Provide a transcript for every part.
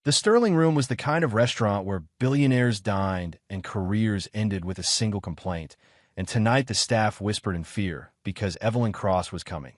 The Sterling Room was the kind of restaurant where billionaires dined and careers ended with a single complaint, and tonight the staff whispered in fear because Evelyn Cross was coming.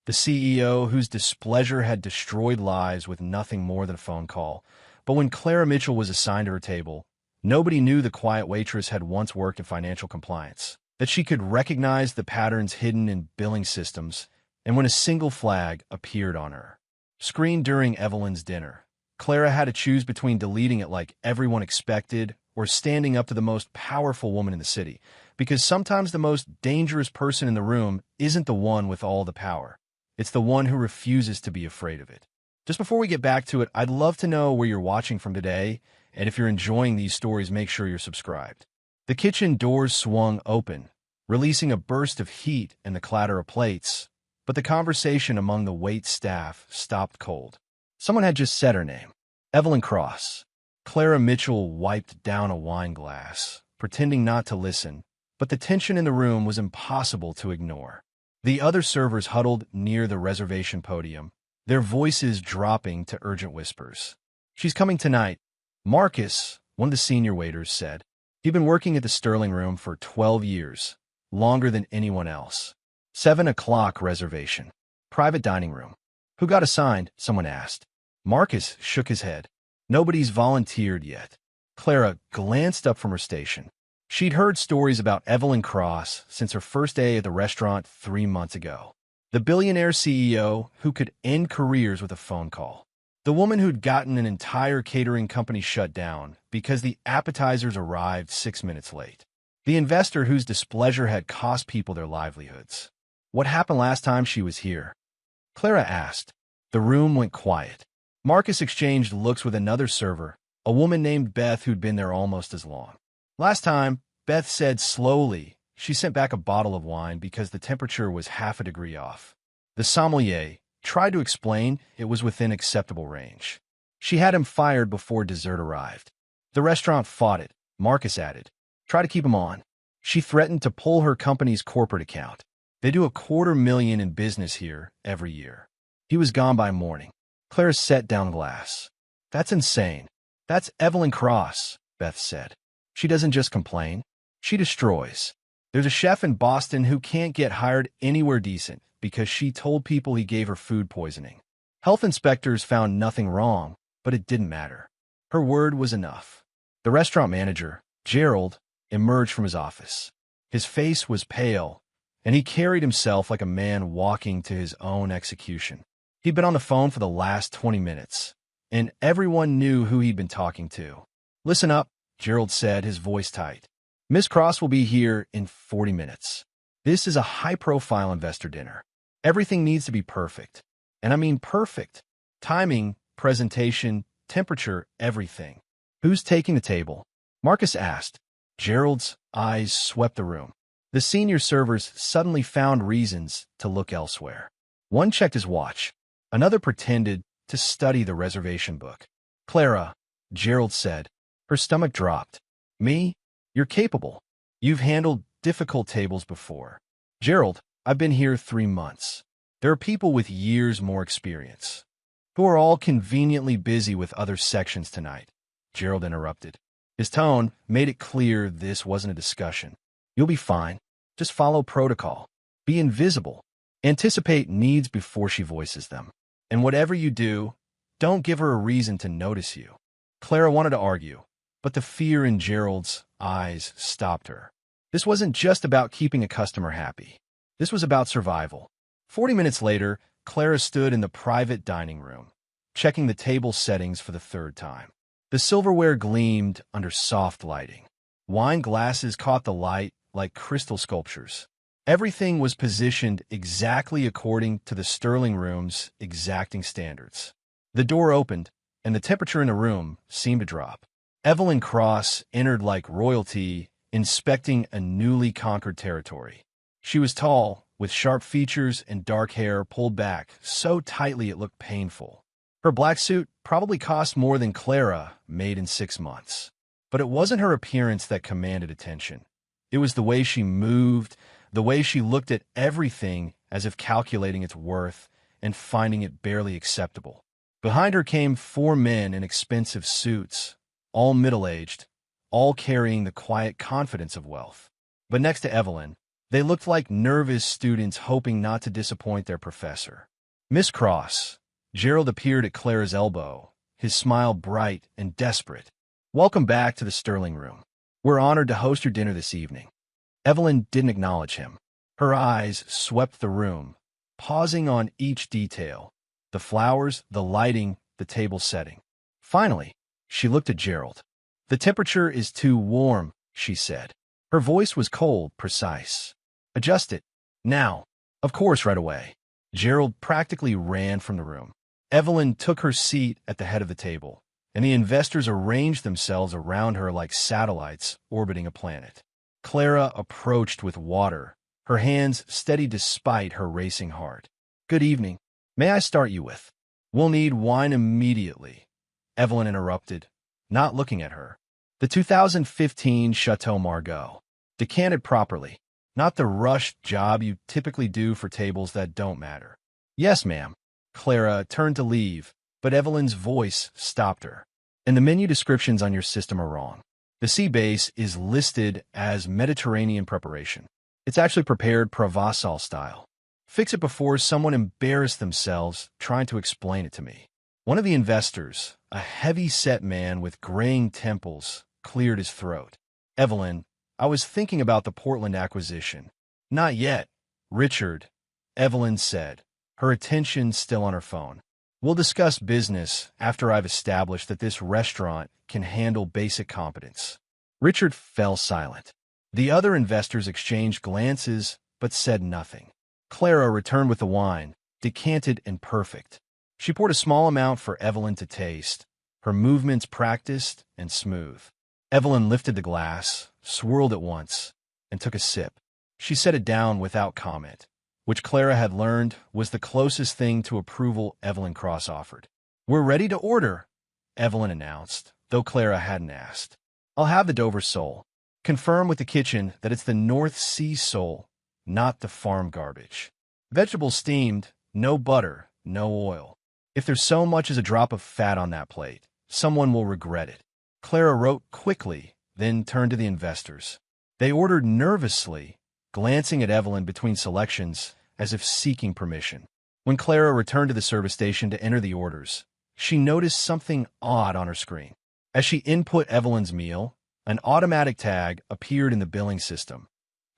The CEO, whose displeasure had destroyed lives with nothing more than a phone call. But when Clara Mitchell was assigned to her table, nobody knew the quiet waitress had once worked in financial compliance, that she could recognize the patterns hidden in billing systems, and when a single flag appeared on her screen during Evelyn's dinner, Clara had to choose between deleting it like everyone expected or standing up to the most powerful woman in the city, because sometimes the most dangerous person in the room isn't the one with all the power. It's the one who refuses to be afraid of it. Just before we get back to it, I'd love to know where you're watching from today, and if you're enjoying these stories, make sure you're subscribed. The kitchen doors swung open, releasing a burst of heat and the clatter of plates, but the conversation among the wait staff stopped cold. Someone had just said her name, Evelyn Cross. Clara Mitchell wiped down a wine glass, pretending not to listen, but the tension in the room was impossible to ignore. The other servers huddled near the reservation podium, their voices dropping to urgent whispers. "She's coming tonight," Marcus, one of the senior waiters, said. He'd been working at the Sterling Room for 12 years, longer than anyone else. 7 o'clock reservation. Private dining room. "Who got assigned?" someone asked. Marcus shook his head. "Nobody's volunteered yet." Clara glanced up from her station. She'd heard stories about Evelyn Cross since her first day at the restaurant 3 months ago. The billionaire CEO who could end careers with a phone call. The woman who'd gotten an entire catering company shut down because the appetizers arrived 6 minutes late. The investor whose displeasure had cost people their livelihoods. "What happened last time she was here?" Clara asked. The room went quiet. Marcus exchanged looks with another server, a woman named Beth who'd been there almost as long. "Last time," Beth said slowly, she sent back a bottle of wine because the temperature was half a degree off. The sommelier tried to explain it was within acceptable range. She had him fired before dessert arrived. "The restaurant fought it," Marcus added. "Try to keep him on." She threatened to pull her company's corporate account. "They do $250,000 in business here every year." He was gone by morning. Clara set down glass. "That's insane." "That's Evelyn Cross," Beth said. "She doesn't just complain. She destroys. There's a chef in Boston who can't get hired anywhere decent because she told people he gave her food poisoning. Health inspectors found nothing wrong, but it didn't matter. Her word was enough." The restaurant manager, Gerald, emerged from his office. His face was pale, and he carried himself like a man walking to his own execution. He'd been on the phone for the last 20 minutes, and everyone knew who he'd been talking to. "Listen up," Gerald said, his voice tight. "Miss Cross will be here in 40 minutes. This is a high-profile investor dinner. Everything needs to be perfect. And I mean perfect. Timing, presentation, temperature, everything." "Who's taking the table?" Marcus asked. Gerald's eyes swept the room. The senior servers suddenly found reasons to look elsewhere. One checked his watch. Another pretended to study the reservation book. "Clara," Gerald said. Her stomach dropped. "Me? You're capable. You've handled difficult tables before." "Gerald, I've been here 3 months. There are people with years more experience who are all conveniently busy with other sections tonight," Gerald interrupted. His tone made it clear this wasn't a discussion. "You'll be fine. Just follow protocol. Be invisible. Anticipate needs before she voices them. And whatever you do, don't give her a reason to notice you." Clara wanted to argue, but the fear in Gerald's eyes stopped her. This wasn't just about keeping a customer happy. This was about survival. 40 minutes later, Clara stood in the private dining room, checking the table settings for the 3rd time. The silverware gleamed under soft lighting. Wine glasses caught the light like crystal sculptures. Everything was positioned exactly according to the Sterling Room's exacting standards. The door opened, and the temperature in the room seemed to drop. Evelyn Cross entered like royalty, inspecting a newly conquered territory. She was tall, with sharp features and dark hair pulled back so tightly it looked painful. Her black suit probably cost more than Clara made in 6 months. But it wasn't her appearance that commanded attention. It was the way she moved, the way she looked at everything as if calculating its worth and finding it barely acceptable. Behind her came four men in expensive suits, all middle-aged, all carrying the quiet confidence of wealth. But next to Evelyn, they looked like nervous students hoping not to disappoint their professor. "Miss Cross." Gerald appeared at Clara's elbow, his smile bright and desperate. "Welcome back to the Sterling Room. We're honored to host your dinner this evening." Evelyn didn't acknowledge him. Her eyes swept the room, pausing on each detail: the flowers, the lighting, the table setting. Finally, she looked at Gerald. "The temperature is too warm," she said. Her voice was cold, precise. "Adjust it. Now." "Of course, right away." Gerald practically ran from the room. Evelyn took her seat at the head of the table, and the investors arranged themselves around her like satellites orbiting a planet. Clara approached with water, her hands steady despite her racing heart. "Good evening. May I start you with?" "We'll need wine immediately," Evelyn interrupted, not looking at her. "The 2015 Chateau Margaux. Decant it properly, not the rushed job you typically do for tables that don't matter." "Yes, ma'am." Clara turned to leave, but Evelyn's voice stopped her. "And the menu descriptions on your system are wrong. The sea base is listed as Mediterranean preparation. It's actually prepared Provençal style. Fix it before someone embarrassed themselves trying to explain it to me." One of the investors, a heavy-set man with graying temples, cleared his throat. "Evelyn, I was thinking about the Portland acquisition." "Not yet, Richard," Evelyn said, her attention still on her phone. "We'll discuss business after I've established that this restaurant can handle basic competence." Richard fell silent. The other investors exchanged glances but said nothing. Clara returned with the wine, decanted and perfect. She poured a small amount for Evelyn to taste, her movements practiced and smooth. Evelyn lifted the glass, swirled it once, and took a sip. She set it down without comment, which Clara had learned was the closest thing to approval Evelyn Cross offered. "We're ready to order," Evelyn announced, though Clara hadn't asked. "I'll have the Dover sole. Confirm with the kitchen that it's the North Sea sole, not the farm garbage. Vegetables steamed, no butter, no oil. If there's so much as a drop of fat on that plate, someone will regret it." Clara wrote quickly, then turned to the investors. They ordered nervously, glancing at Evelyn between selections as if seeking permission. When Clara returned to the service station to enter the orders, she noticed something odd on her screen. As she input Evelyn's meal, an automatic tag appeared in the billing system,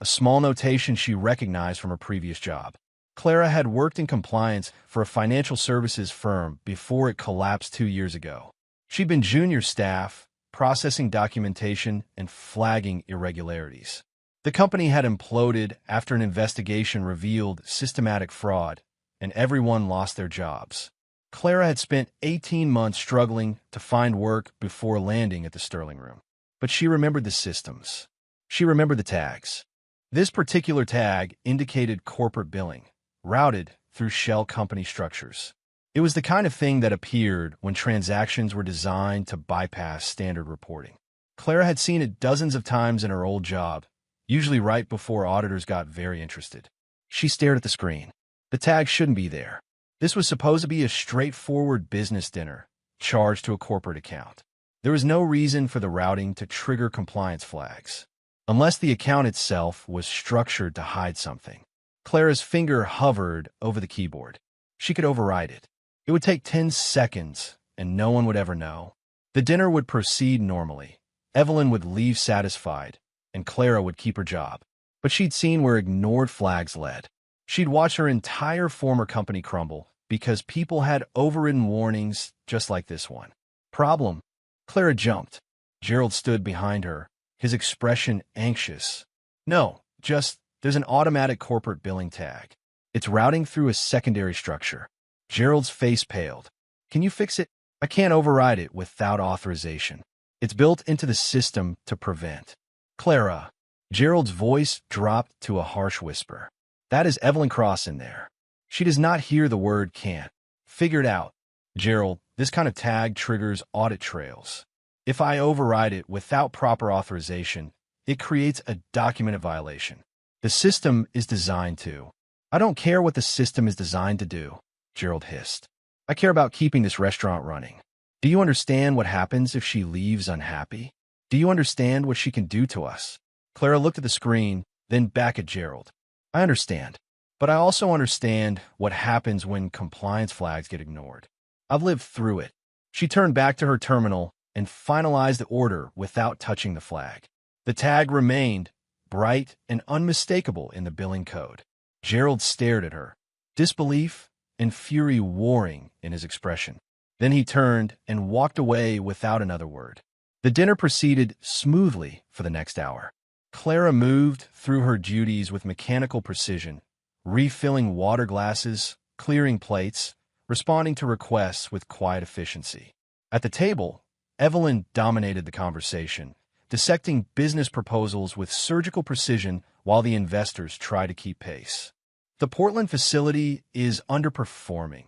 a small notation she recognized from her previous job. Clara had worked in compliance for a financial services firm before it collapsed 2 years ago. She'd been junior staff, processing documentation and flagging irregularities. The company had imploded after an investigation revealed systematic fraud, and everyone lost their jobs. Clara had spent 18 months struggling to find work before landing at the Sterling Room. But she remembered the systems. She remembered the tags. This particular tag indicated corporate billing, routed through shell company structures. It was the kind of thing that appeared when transactions were designed to bypass standard reporting. Clara had seen it dozens of times in her old job, usually right before auditors got very interested. She stared at the screen. The tag shouldn't be there. This was supposed to be a straightforward business dinner, charged to a corporate account. There was no reason for the routing to trigger compliance flags, unless the account itself was structured to hide something. Clara's finger hovered over the keyboard. She could override it. It would take 10 seconds, and no one would ever know. The dinner would proceed normally. Evelyn would leave satisfied, and Clara would keep her job. But she'd seen where ignored flags led. She'd watched her entire former company crumble because people had overridden warnings just like this one. Problem. Clara jumped. Gerald stood behind her, his expression anxious. "No, just, there's an automatic corporate billing tag. It's routing through a secondary structure." Gerald's face paled. "Can you fix it?" "I can't override it without authorization. It's built into the system to prevent." "Clara." Gerald's voice dropped to a harsh whisper. "That is Evelyn Cross in there. She does not hear the word can't. Figure it out." "Gerald, this kind of tag triggers audit trails. If I override it without proper authorization, it creates a documented violation. The system is designed to." "I don't care what the system is designed to do," Gerald hissed. I care about keeping this restaurant running. Do you understand what happens if she leaves unhappy? Do you understand what she can do to us? Clara looked at the screen, then back at Gerald. I understand. But I also understand what happens when compliance flags get ignored. I've lived through it. She turned back to her terminal and finalized the order without touching the flag. The tag remained bright and unmistakable in the billing code. Gerald stared at her, disbelief and fury warring in his expression. Then he turned and walked away without another word. The dinner proceeded smoothly for the next hour. Clara moved through her duties with mechanical precision, refilling water glasses, clearing plates, responding to requests with quiet efficiency. At the table, Evelyn dominated the conversation, dissecting business proposals with surgical precision while the investors try to keep pace. The Portland facility is underperforming,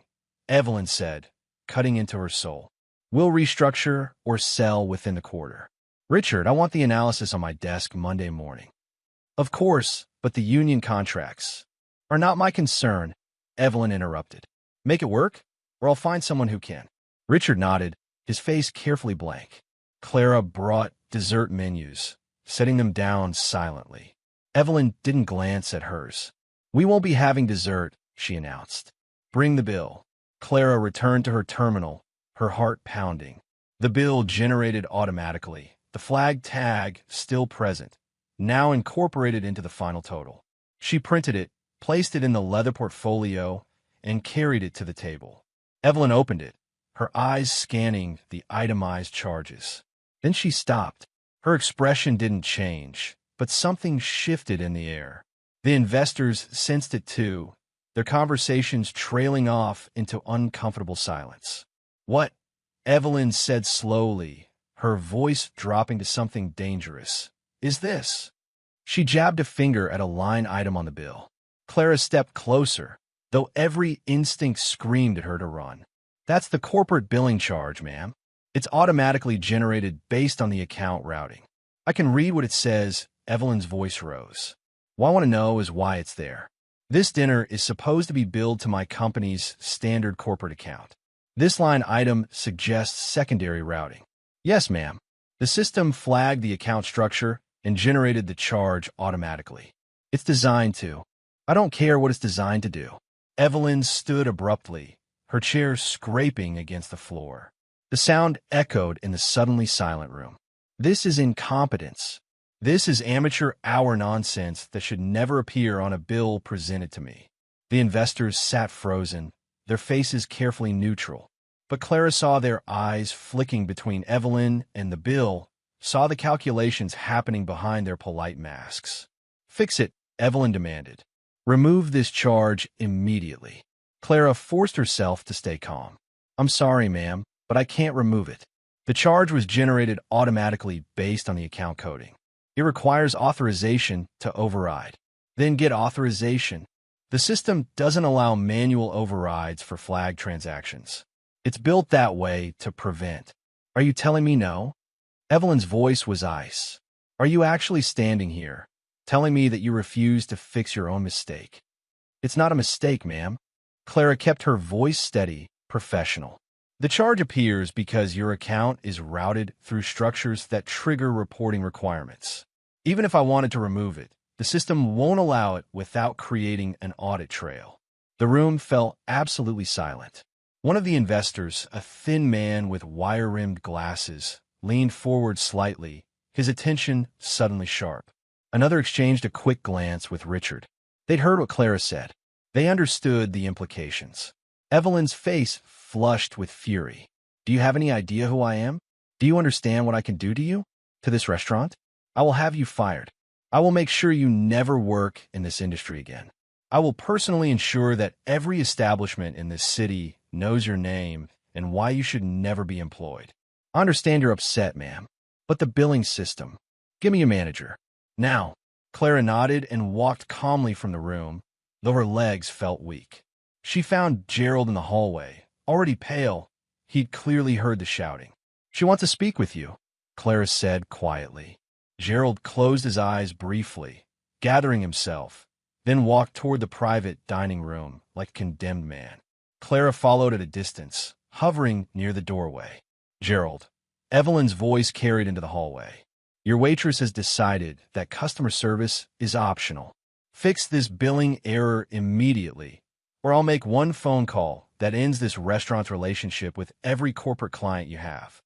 Evelyn said, cutting into her soul. We'll restructure or sell within the quarter. Richard, I want the analysis on my desk Monday morning. Of course, but the union contracts are not my concern, Evelyn interrupted. Make it work, or I'll find someone who can. Richard nodded, his face carefully blank. Clara brought dessert menus, setting them down silently. Evelyn didn't glance at hers. We won't be having dessert, she announced. Bring the bill. Clara returned to her terminal, her heart pounding. The bill generated automatically, the flag tag still present, now incorporated into the final total. She printed it, placed it in the leather portfolio, and carried it to the table. Evelyn opened it, her eyes scanning the itemized charges. Then she stopped. Her expression didn't change, but something shifted in the air. The investors sensed it too, their conversations trailing off into uncomfortable silence. What? Evelyn said slowly, her voice dropping to something dangerous. Is this? She jabbed a finger at a line item on the bill. Clara stepped closer, though every instinct screamed at her to run. That's the corporate billing charge, ma'am. It's automatically generated based on the account routing. I can read what it says. Evelyn's voice rose. What I want to know is why it's there. This dinner is supposed to be billed to my company's standard corporate account. This line item suggests secondary routing. Yes, ma'am. The system flagged the account structure and generated the charge automatically. It's designed to. I don't care what it's designed to do. Evelyn stood abruptly, her chair scraping against the floor. The sound echoed in the suddenly silent room. This is incompetence. This is amateur hour nonsense that should never appear on a bill presented to me. The investors sat frozen, their faces carefully neutral. But Clara saw their eyes flicking between Evelyn and the bill, saw the calculations happening behind their polite masks. Fix it, Evelyn demanded. Remove this charge immediately. Clara forced herself to stay calm. I'm sorry, ma'am, but I can't remove it. The charge was generated automatically based on the account coding. It requires authorization to override. Then get authorization. The system doesn't allow manual overrides for flag transactions. It's built that way to prevent. Are you telling me no? Evelyn's voice was ice. Are you actually standing here, telling me that you refuse to fix your own mistake? It's not a mistake, ma'am. Clara kept her voice steady, professional. The charge appears because your account is routed through structures that trigger reporting requirements. Even if I wanted to remove it, the system won't allow it without creating an audit trail. The room fell absolutely silent. One of the investors, a thin man with wire-rimmed glasses, leaned forward slightly, his attention suddenly sharp. Another exchanged a quick glance with Richard. They'd heard what Clara said. They understood the implications. Evelyn's face flushed with fury. Do you have any idea who I am? Do you understand what I can do to you? To this restaurant? I will have you fired. I will make sure you never work in this industry again. I will personally ensure that every establishment in this city knows your name and why you should never be employed. I understand you're upset, ma'am, but the billing system. Give me a manager. Now. Clara nodded and walked calmly from the room, though her legs felt weak. She found Gerald in the hallway, already pale. He'd clearly heard the shouting. She wants to speak with you, Clara said quietly. Gerald closed his eyes briefly, gathering himself, then walked toward the private dining room like a condemned man. Clara followed at a distance, hovering near the doorway. Gerald. Evelyn's voice carried into the hallway. Your waitress has decided that customer service is optional. Fix this billing error immediately, or I'll make one phone call that ends this restaurant's relationship with every corporate client you have.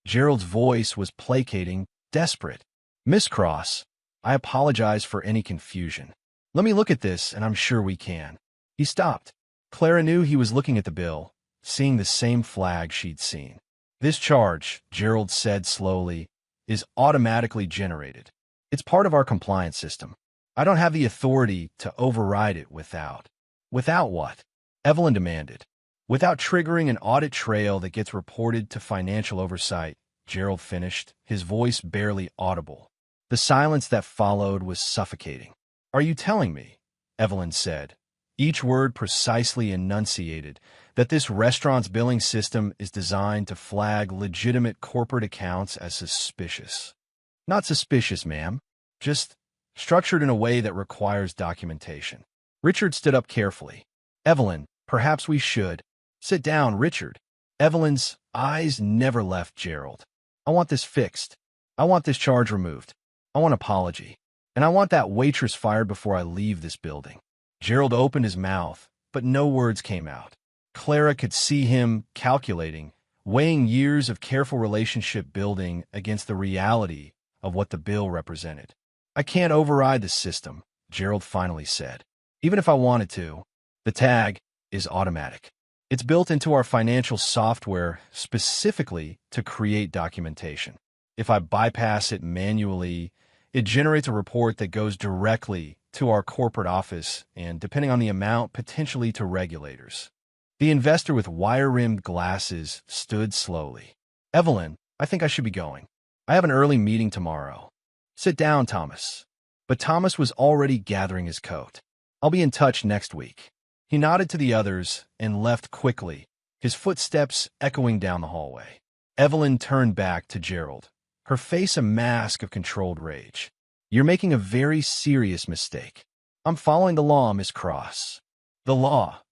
Gerald's voice was placating, desperate. Miss Cross, I apologize for any confusion. Let me look at this, and I'm sure we can. He stopped. Clara knew he was looking at the bill, seeing the same flag she'd seen. This charge, Gerald said slowly, is automatically generated. It's part of our compliance system. I don't have the authority to override it without. Without what? Evelyn demanded. Without triggering an audit trail that gets reported to financial oversight, Gerald finished, his voice barely audible. The silence that followed was suffocating. Are you telling me, Evelyn said, each word precisely enunciated, that this restaurant's billing system is designed to flag legitimate corporate accounts as suspicious? Not suspicious, ma'am. Just structured in a way that requires documentation. Richard stood up carefully. Evelyn, perhaps we should. Sit down, Richard. Evelyn's eyes never left Gerald. I want this fixed. I want this charge removed. I want an apology. And I want that waitress fired before I leave this building. Gerald opened his mouth, but no words came out. Clara could see him calculating, weighing years of careful relationship building against the reality of what the bill represented. I can't override the system, Gerald finally said. Even if I wanted to, the tag is automatic. It's built into our financial software specifically to create documentation. If I bypass it manually, it generates a report that goes directly to our corporate office and, depending on the amount, potentially to regulators. The investor with wire-rimmed glasses stood slowly. Evelyn, I think I should be going. I have an early meeting tomorrow. Sit down, Thomas. But Thomas was already gathering his coat. I'll be in touch next week. He nodded to the others and left quickly, his footsteps echoing down the hallway. Evelyn turned back to Gerald, her face a mask of controlled rage. You're making a very serious mistake. I'm following the law, Miss Cross. The law,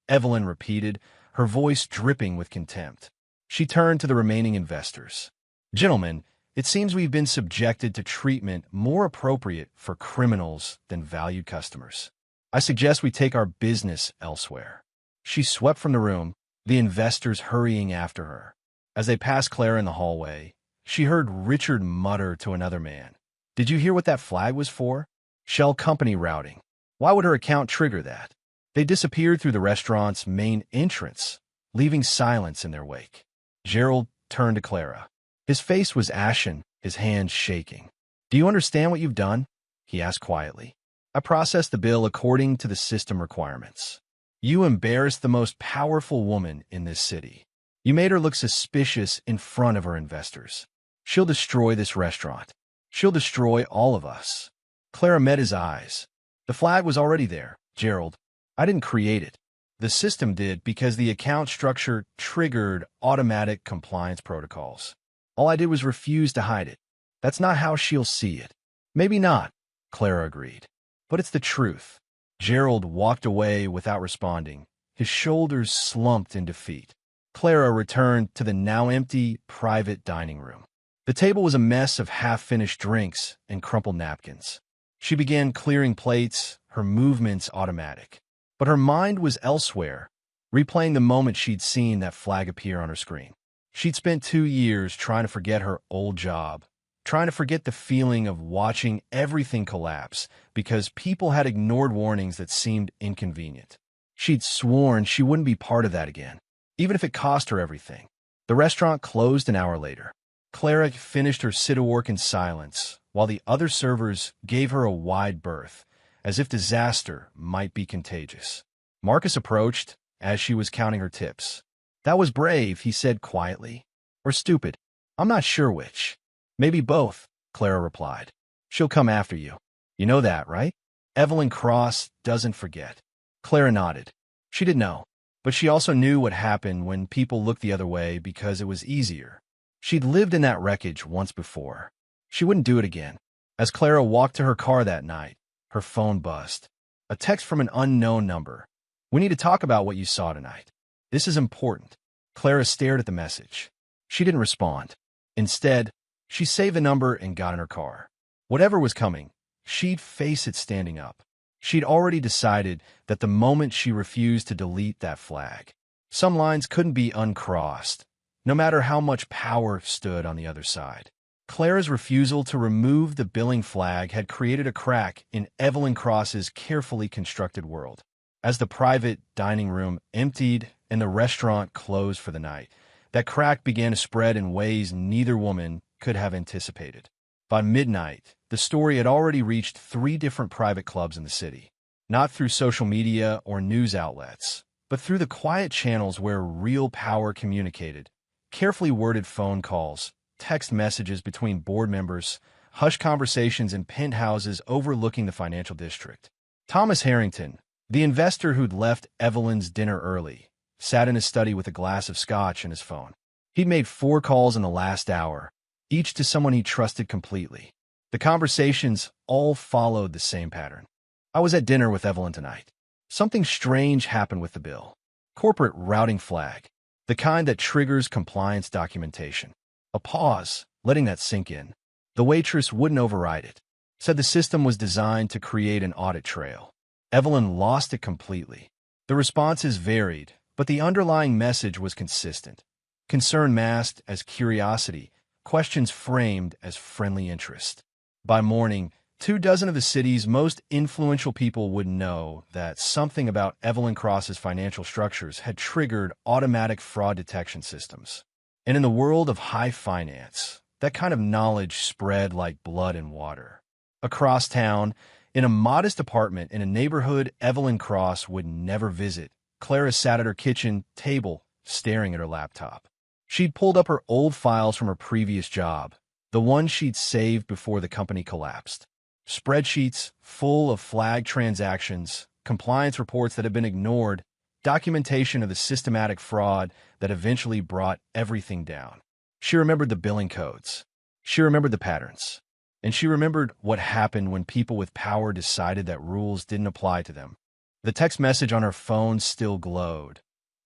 Evelyn repeated, her voice dripping with contempt. She turned to the remaining investors. Gentlemen, it seems we've been subjected to treatment more appropriate for criminals than valued customers. I suggest we take our business elsewhere. She swept from the room, the investors hurrying after her. As they passed Clara in the hallway, she heard Richard mutter to another man. Did you hear what that flag was for? Shell company routing. Why would her account trigger that? They disappeared through the restaurant's main entrance, leaving silence in their wake. Gerald turned to Clara. His face was ashen, his hands shaking. Do you understand what you've done? He asked quietly. I processed the bill according to the system requirements. You embarrassed the most powerful woman in this city. You made her look suspicious in front of her investors. She'll destroy this restaurant. She'll destroy all of us. Clara met his eyes. The flag was already there, Gerald. I didn't create it. The system did because the account structure triggered automatic compliance protocols. All I did was refuse to hide it. That's not how she'll see it. Maybe not, Clara agreed. But it's the truth. Gerald walked away without responding, his shoulders slumped in defeat. Clara returned to the now empty, private dining room. The table was a mess of half-finished drinks and crumpled napkins. She began clearing plates, her movements automatic. But her mind was elsewhere, replaying the moment she'd seen that flag appear on her screen. She'd spent 2 years trying to forget her old job, trying to forget the feeling of watching everything collapse because people had ignored warnings that seemed inconvenient. She'd sworn she wouldn't be part of that again, even if it cost her everything. The restaurant closed an hour later. Clara finished her sit-a-work in silence, while the other servers gave her a wide berth, as if disaster might be contagious. Marcus approached as she was counting her tips. That was brave, he said quietly. Or stupid. I'm not sure which. Maybe both, Clara replied. She'll come after you. You know that, right? Evelyn Cross doesn't forget. Clara nodded. She didn't know, but she also knew what happened when people looked the other way because it was easier. She'd lived in that wreckage once before. She wouldn't do it again. As Clara walked to her car that night, her phone buzzed. A text from an unknown number. We need to talk about what you saw tonight. This is important. Clara stared at the message. She didn't respond. Instead, she saved the number and got in her car. Whatever was coming, she'd face it standing up. She'd already decided that the moment she refused to delete that flag, some lines couldn't be uncrossed, no matter how much power stood on the other side. Clara's refusal to remove the billing flag had created a crack in Evelyn Cross's carefully constructed world. As the private dining room emptied and the restaurant closed for the night, that crack began to spread in ways neither woman could have anticipated. By midnight, the story had already reached 3 different private clubs in the city, not through social media or news outlets, but through the quiet channels where real power communicated. Carefully worded phone calls, text messages between board members, hushed conversations in penthouses overlooking the financial district. Thomas Harrington, the investor who'd left Evelyn's dinner early, sat in his study with a glass of scotch and his phone. He'd made 4 calls in the last hour, each to someone he trusted completely. The conversations all followed the same pattern. I was at dinner with Evelyn tonight. Something strange happened with the bill. Corporate routing flag, the kind that triggers compliance documentation. A pause, letting that sink in. The waitress wouldn't override it. Said the system was designed to create an audit trail. Evelyn lost it completely. The responses varied, but the underlying message was consistent. Concern masked as curiosity, questions framed as friendly interest. By morning, 24 of the city's most influential people would know that something about Evelyn Cross's financial structures had triggered automatic fraud detection systems. And in the world of high finance, that kind of knowledge spread like blood in water. Across town, in a modest apartment in a neighborhood Evelyn Cross would never visit, Clara sat at her kitchen table, staring at her laptop. She'd pulled up her old files from her previous job, the ones she'd saved before the company collapsed. Spreadsheets full of flagged transactions, compliance reports that had been ignored, documentation of the systematic fraud that eventually brought everything down. She remembered the billing codes. She remembered the patterns. And she remembered what happened when people with power decided that rules didn't apply to them. The text message on her phone still glowed.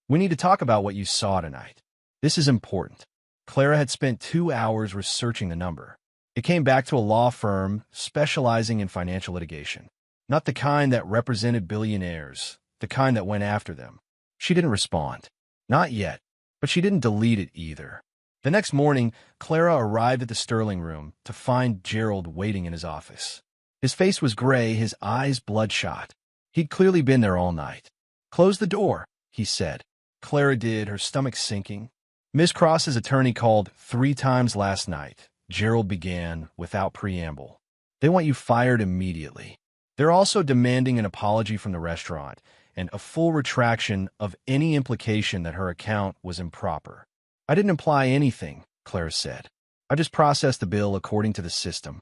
"We need to talk about what you saw tonight. This is important." Clara had spent 2 hours researching the number. It came back to a law firm specializing in financial litigation. Not the kind that represented billionaires, the kind that went after them. She didn't respond. Not yet, but she didn't delete it either. The next morning, Clara arrived at the Sterling room to find Gerald waiting in his office. His face was gray, his eyes bloodshot. He'd clearly been there all night. "Close the door," he said. Clara did, her stomach sinking. "Miss Cross's attorney called 3 times last night," Gerald began without preamble. "They want you fired immediately. They're also demanding an apology from the restaurant and a full retraction of any implication that her account was improper." "I didn't imply anything," Clara said. "I just processed the bill according to the system."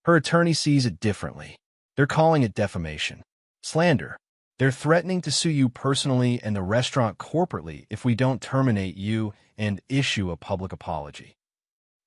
Her attorney sees it differently. They're calling it defamation. Slander. They're threatening to sue you personally and the restaurant corporately if we don't terminate you and issue a public apology.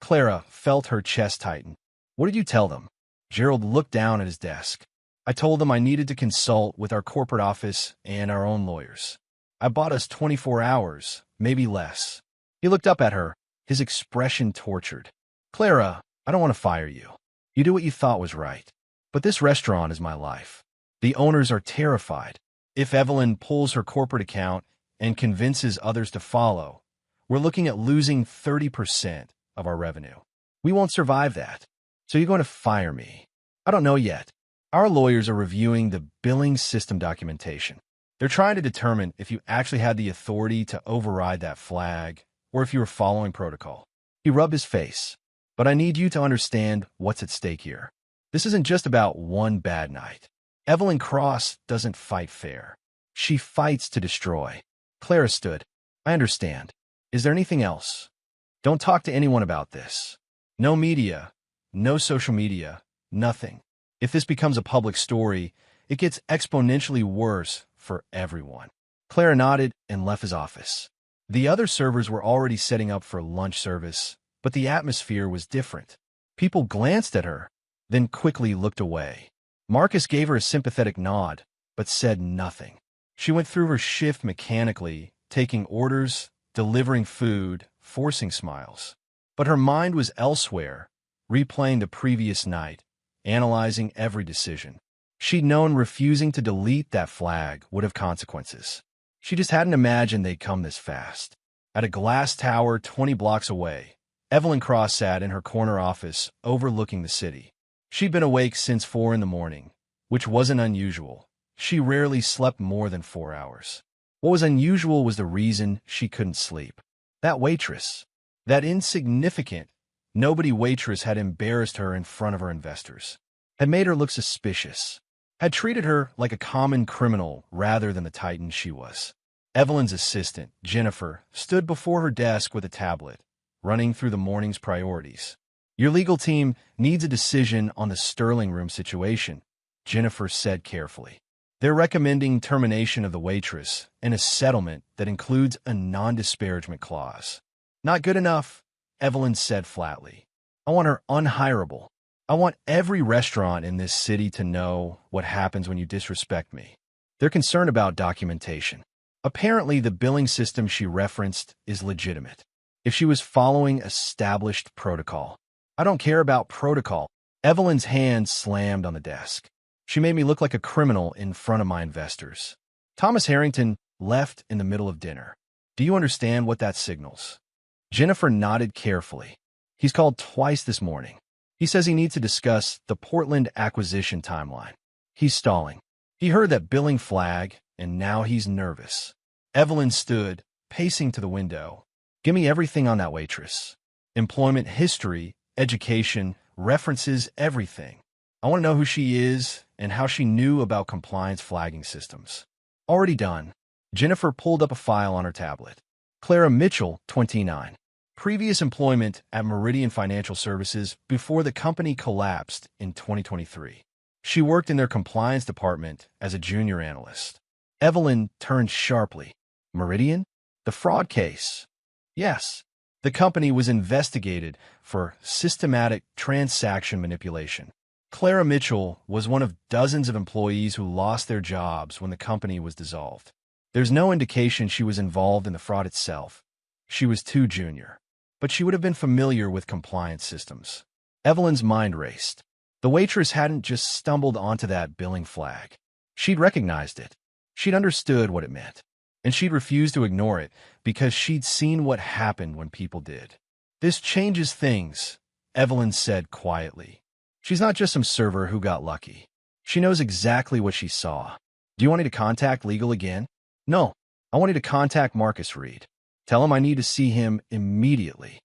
Clara felt her chest tighten. "What did you tell them?" Gerald looked down at his desk. "I told them I needed to consult with our corporate office and our own lawyers. I bought us 24 hours, maybe less." He looked up at her, his expression tortured. "Clara, I don't want to fire you. You do what you thought was right. But this restaurant is my life. The owners are terrified. If Evelyn pulls her corporate account and convinces others to follow, we're looking at losing 30% of our revenue. We won't survive that. So you're going to fire me?" "I don't know yet. Our lawyers are reviewing the billing system documentation. They're trying to determine if you actually had the authority to override that flag or if you were following protocol." He rubbed his face. "But I need you to understand what's at stake here. This isn't just about one bad night. Evelyn Cross doesn't fight fair. She fights to destroy." Clara stood. "I understand. Is there anything else? Don't talk to anyone about this. No media, no social media, nothing. If this becomes a public story, it gets exponentially worse for everyone." Clara nodded and left his office. The other servers were already setting up for lunch service, but the atmosphere was different. People glanced at her, then quickly looked away. Marcus gave her a sympathetic nod, but said nothing. She went through her shift mechanically, taking orders, delivering food, forcing smiles. But her mind was elsewhere, replaying the previous night, analyzing every decision. She'd known refusing to delete that flag would have consequences. She just hadn't imagined they'd come this fast. At a glass tower 20 blocks away, Evelyn Cross sat in her corner office overlooking the city. She'd been awake since 4 in the morning, which wasn't unusual. She rarely slept more than 4 hours. What was unusual was the reason she couldn't sleep. That waitress, that insignificant, nobody waitress had embarrassed her in front of her investors, had made her look suspicious, had treated her like a common criminal rather than the titan she was. Evelyn's assistant, Jennifer, stood before her desk with a tablet, running through the morning's priorities. Your legal team needs a decision on the Sterling Room situation, Jennifer said carefully. They're recommending termination of the waitress and a settlement that includes a non-disparagement clause. Not good enough, Evelyn said flatly. I want her unhireable. I want every restaurant in this city to know what happens when you disrespect me. They're concerned about documentation. Apparently, the billing system she referenced is legitimate. If she was following established protocol. I don't care about protocol. Evelyn's hand slammed on the desk. She made me look like a criminal in front of my investors. Thomas Harrington left in the middle of dinner. Do you understand what that signals? Jennifer nodded carefully. He's called twice this morning. He says he needs to discuss the Portland acquisition timeline. He's stalling. He heard that billing flag, and now he's nervous. Evelyn stood, pacing to the window. Give me everything on that waitress. Employment history, education, references, everything. I want to know who she is and how she knew about compliance flagging systems. Already done. Jennifer pulled up a file on her tablet. Clara Mitchell, 29. Previous employment at Meridian Financial Services before the company collapsed in 2023. She worked in their compliance department as a junior analyst. Evelyn turned sharply. Meridian? The fraud case. Yes. The company was investigated for systematic transaction manipulation. Clara Mitchell was one of dozens of employees who lost their jobs when the company was dissolved. There's no indication she was involved in the fraud itself. She was too junior. But she would have been familiar with compliance systems. Evelyn's mind raced. The waitress hadn't just stumbled onto that billing flag. She'd recognized it. She'd understood what it meant. And she'd refused to ignore it because she'd seen what happened when people did. This changes things, Evelyn said quietly. She's not just some server who got lucky. She knows exactly what she saw. Do you want me to contact legal again? No. I want you to contact Marcus Reed. Tell him I need to see him immediately.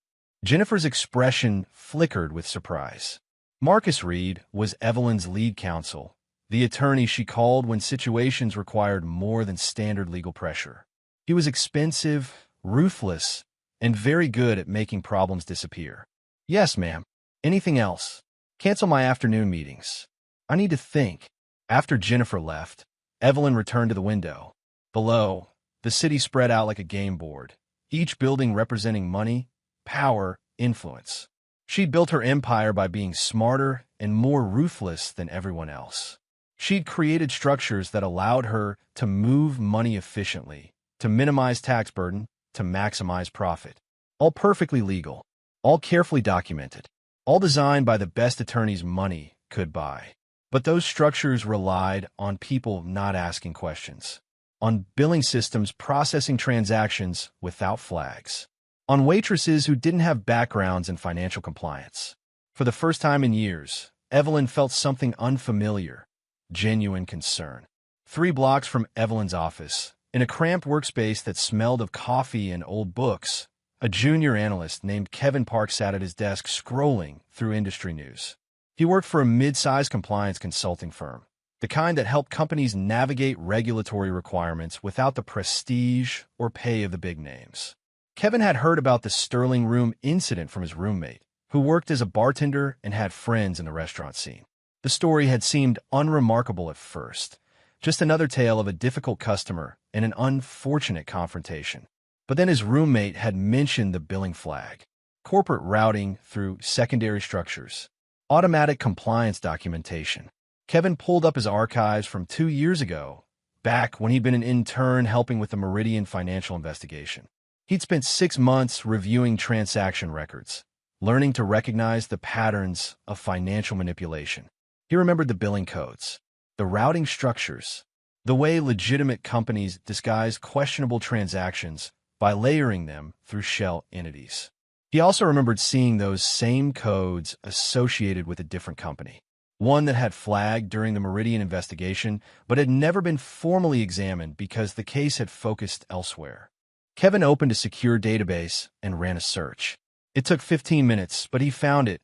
Jennifer's expression flickered with surprise. Marcus Reed was Evelyn's lead counsel, the attorney she called when situations required more than standard legal pressure. He was expensive, ruthless, and very good at making problems disappear. Yes, ma'am. Anything else? Cancel my afternoon meetings. I need to think. After Jennifer left, Evelyn returned to the window. Below, the city spread out like a game board, each building representing money, power, influence. She'd built her empire by being smarter and more ruthless than everyone else. She'd created structures that allowed her to move money efficiently, to minimize tax burden, to maximize profit. All perfectly legal, all carefully documented, all designed by the best attorneys money could buy. But those structures relied on people not asking questions, on billing systems processing transactions without flags, on waitresses who didn't have backgrounds in financial compliance. For the first time in years, Evelyn felt something unfamiliar, genuine concern. 3 blocks from Evelyn's office, in a cramped workspace that smelled of coffee and old books, a junior analyst named Kevin Park sat at his desk scrolling through industry news. He worked for a mid-sized compliance consulting firm, the kind that helped companies navigate regulatory requirements without the prestige or pay of the big names. Kevin had heard about the Sterling Room incident from his roommate, who worked as a bartender and had friends in the restaurant scene. The story had seemed unremarkable at first, just another tale of a difficult customer and an unfortunate confrontation. But then his roommate had mentioned the billing flag, corporate routing through secondary structures, automatic compliance documentation. Kevin pulled up his archives from 2 years ago, back when he'd been an intern helping with the Meridian financial investigation. He'd spent 6 months reviewing transaction records, learning to recognize the patterns of financial manipulation. He remembered the billing codes, the routing structures, the way legitimate companies disguise questionable transactions by layering them through shell entities. He also remembered seeing those same codes associated with a different company, one that had flagged during the Meridian investigation but had never been formally examined because the case had focused elsewhere. Kevin opened a secure database and ran a search. It took 15 minutes, but he found it,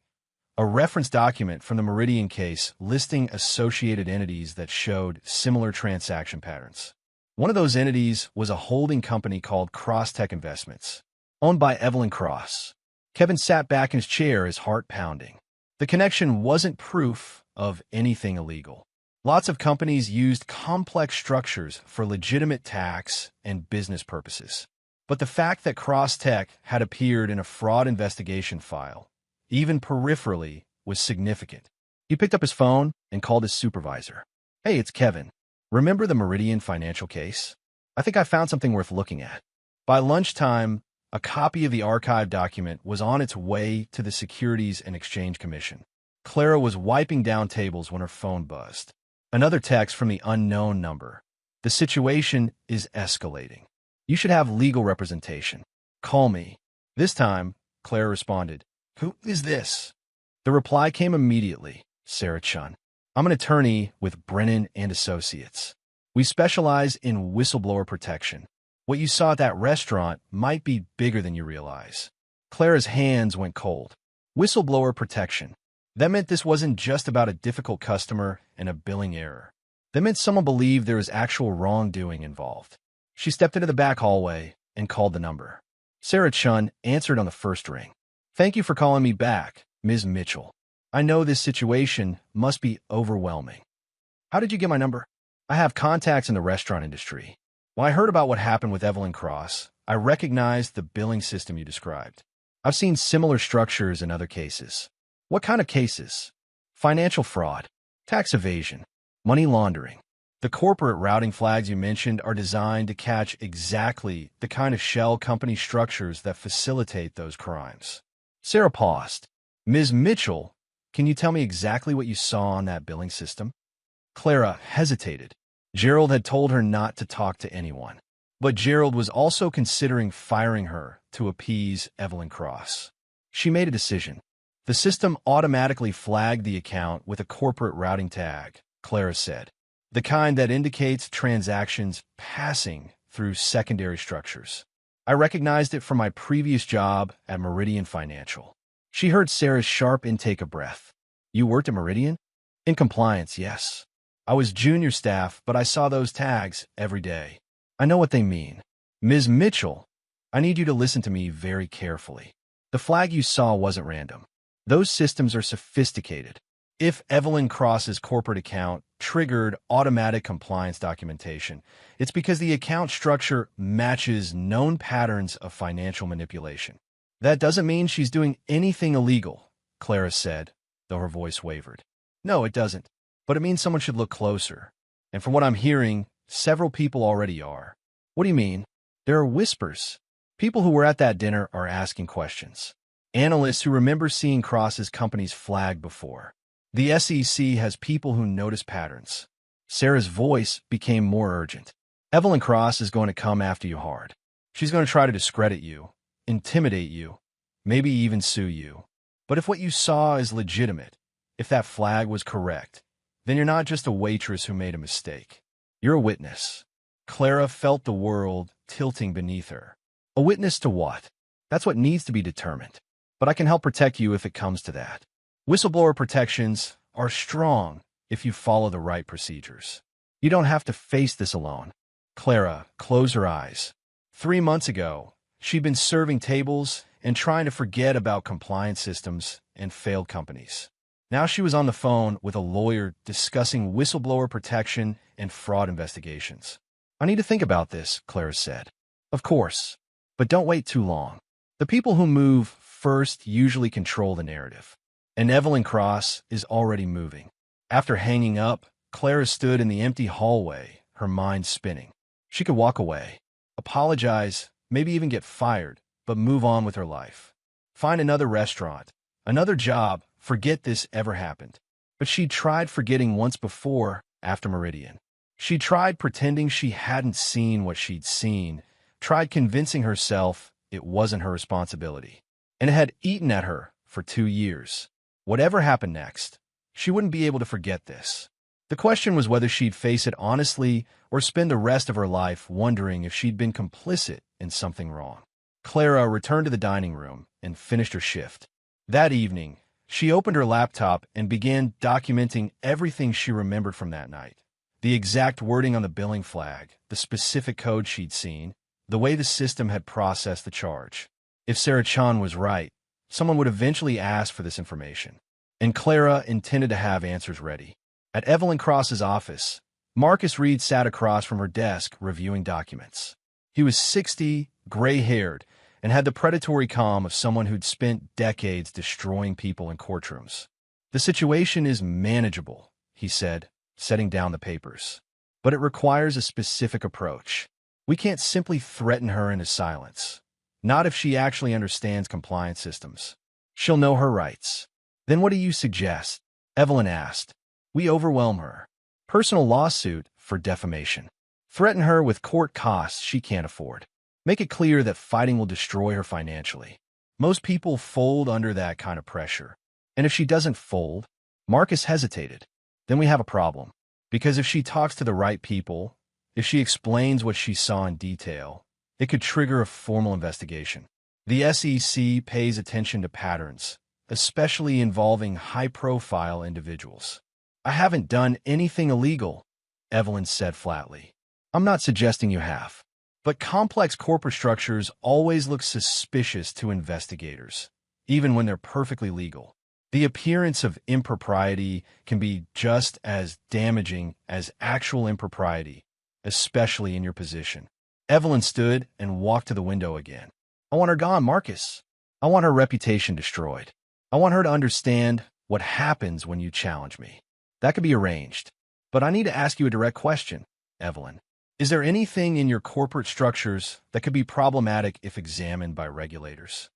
a reference document from the Meridian case listing associated entities that showed similar transaction patterns. One of those entities was a holding company called Crosstech Investments, owned by Evelyn Cross. Kevin sat back in his chair, his heart pounding. The connection wasn't proof of anything illegal. Lots of companies used complex structures for legitimate tax and business purposes. But the fact that Crosstech had appeared in a fraud investigation file, even peripherally, was significant. He picked up his phone and called his supervisor. "Hey, it's Kevin. Remember the Meridian financial case? I think I found something worth looking at." By lunchtime, a copy of the archive document was on its way to the Securities and Exchange Commission. Clara was wiping down tables when her phone buzzed. Another text from the unknown number. "The situation is escalating. You should have legal representation. Call me." This time, Clara responded, "Who is this?" The reply came immediately. "Sarah Chun. I'm an attorney with Brennan and Associates. We specialize in whistleblower protection. What you saw at that restaurant might be bigger than you realize." Clara's hands went cold. Whistleblower protection. That meant this wasn't just about a difficult customer and a billing error. That meant someone believed there was actual wrongdoing involved. She stepped into the back hallway and called the number. Sarah Chun answered on the first ring. "Thank you for calling me back, Ms. Mitchell. I know this situation must be overwhelming. How did you get my number?" "I have contacts in the restaurant industry. When I heard about what happened with Evelyn Cross, I recognized the billing system you described. I've seen similar structures in other cases." "What kind of cases?" "Financial fraud, tax evasion, money laundering. The corporate routing flags you mentioned are designed to catch exactly the kind of shell company structures that facilitate those crimes." Sarah paused. "Ms. Mitchell, can you tell me exactly what you saw on that billing system?" Clara hesitated. Gerald had told her not to talk to anyone. But Gerald was also considering firing her to appease Evelyn Cross. She made a decision. "The system automatically flagged the account with a corporate routing tag," Clara said. "The kind that indicates transactions passing through secondary structures. I recognized it from my previous job at Meridian Financial." She heard Sarah's sharp intake of breath. "You worked at Meridian?" "In compliance, yes. I was junior staff, but I saw those tags every day. I know what they mean. Ms. Mitchell, I need you to listen to me very carefully. The flag you saw wasn't random. Those systems are sophisticated. If Evelyn Cross's corporate account triggered automatic compliance documentation, it's because the account structure matches known patterns of financial manipulation. That doesn't mean she's doing anything illegal," Clara said, though her voice wavered. "No, it doesn't. But it means someone should look closer. And from what I'm hearing, several people already are." "What do you mean?" "There are whispers. People who were at that dinner are asking questions. Analysts who remember seeing Cross's company's flag before. The SEC has people who notice patterns." Sarah's voice became more urgent. "Evelyn Cross is going to come after you hard. She's going to try to discredit you, intimidate you, maybe even sue you. But if what you saw is legitimate, if that flag was correct, then you're not just a waitress who made a mistake. You're a witness." Clara felt the world tilting beneath her. "A witness to what?" "That's what needs to be determined. But I can help protect you if it comes to that. Whistleblower protections are strong if you follow the right procedures. You don't have to face this alone." Clara closed her eyes. 3 months ago, she'd been serving tables and trying to forget about compliance systems and failed companies. Now she was on the phone with a lawyer discussing whistleblower protection and fraud investigations. "I need to think about this," Clara said. "Of course, but don't wait too long. The people who move first usually control the narrative. And Evelyn Cross is already moving." After hanging up, Clara stood in the empty hallway, her mind spinning. She could walk away, apologize, maybe even get fired, but move on with her life. Find another restaurant, another job, forget this ever happened. But she'd tried forgetting once before after Meridian. She tried pretending she hadn't seen what she'd seen, tried convincing herself it wasn't her responsibility. And it had eaten at her for 2 years. Whatever happened next, she wouldn't be able to forget this. The question was whether she'd face it honestly or spend the rest of her life wondering if she'd been complicit in something wrong. Clara returned to the dining room and finished her shift. That evening, she opened her laptop and began documenting everything she remembered from that night. The exact wording on the billing flag, the specific code she'd seen, the way the system had processed the charge. If Sarah Chan was right, someone would eventually ask for this information. And Clara intended to have answers ready. At Evelyn Cross's office, Marcus Reed sat across from her desk reviewing documents. He was 60, gray-haired, and had the predatory calm of someone who'd spent decades destroying people in courtrooms. "The situation is manageable," he said, setting down the papers. "But it requires a specific approach. We can't simply threaten her into silence. Not if she actually understands compliance systems. She'll know her rights." "Then what do you suggest?" Evelyn asked. "We overwhelm her. Personal lawsuit for defamation. Threaten her with court costs she can't afford. Make it clear that fighting will destroy her financially. Most people fold under that kind of pressure. And if she doesn't fold," Marcus hesitated, "then we have a problem. Because if she talks to the right people, if she explains what she saw in detail, it could trigger a formal investigation. The SEC pays attention to patterns, especially involving high-profile individuals." "I haven't done anything illegal," Evelyn said flatly. "I'm not suggesting you have. But complex corporate structures always look suspicious to investigators, even when they're perfectly legal. The appearance of impropriety can be just as damaging as actual impropriety, especially in your position." Evelyn stood and walked to the window again. "I want her gone, Marcus. I want her reputation destroyed. I want her to understand what happens when you challenge me. That could be arranged. But I need to ask you a direct question, Evelyn. Is there anything in your corporate structures that could be problematic if examined by regulators?"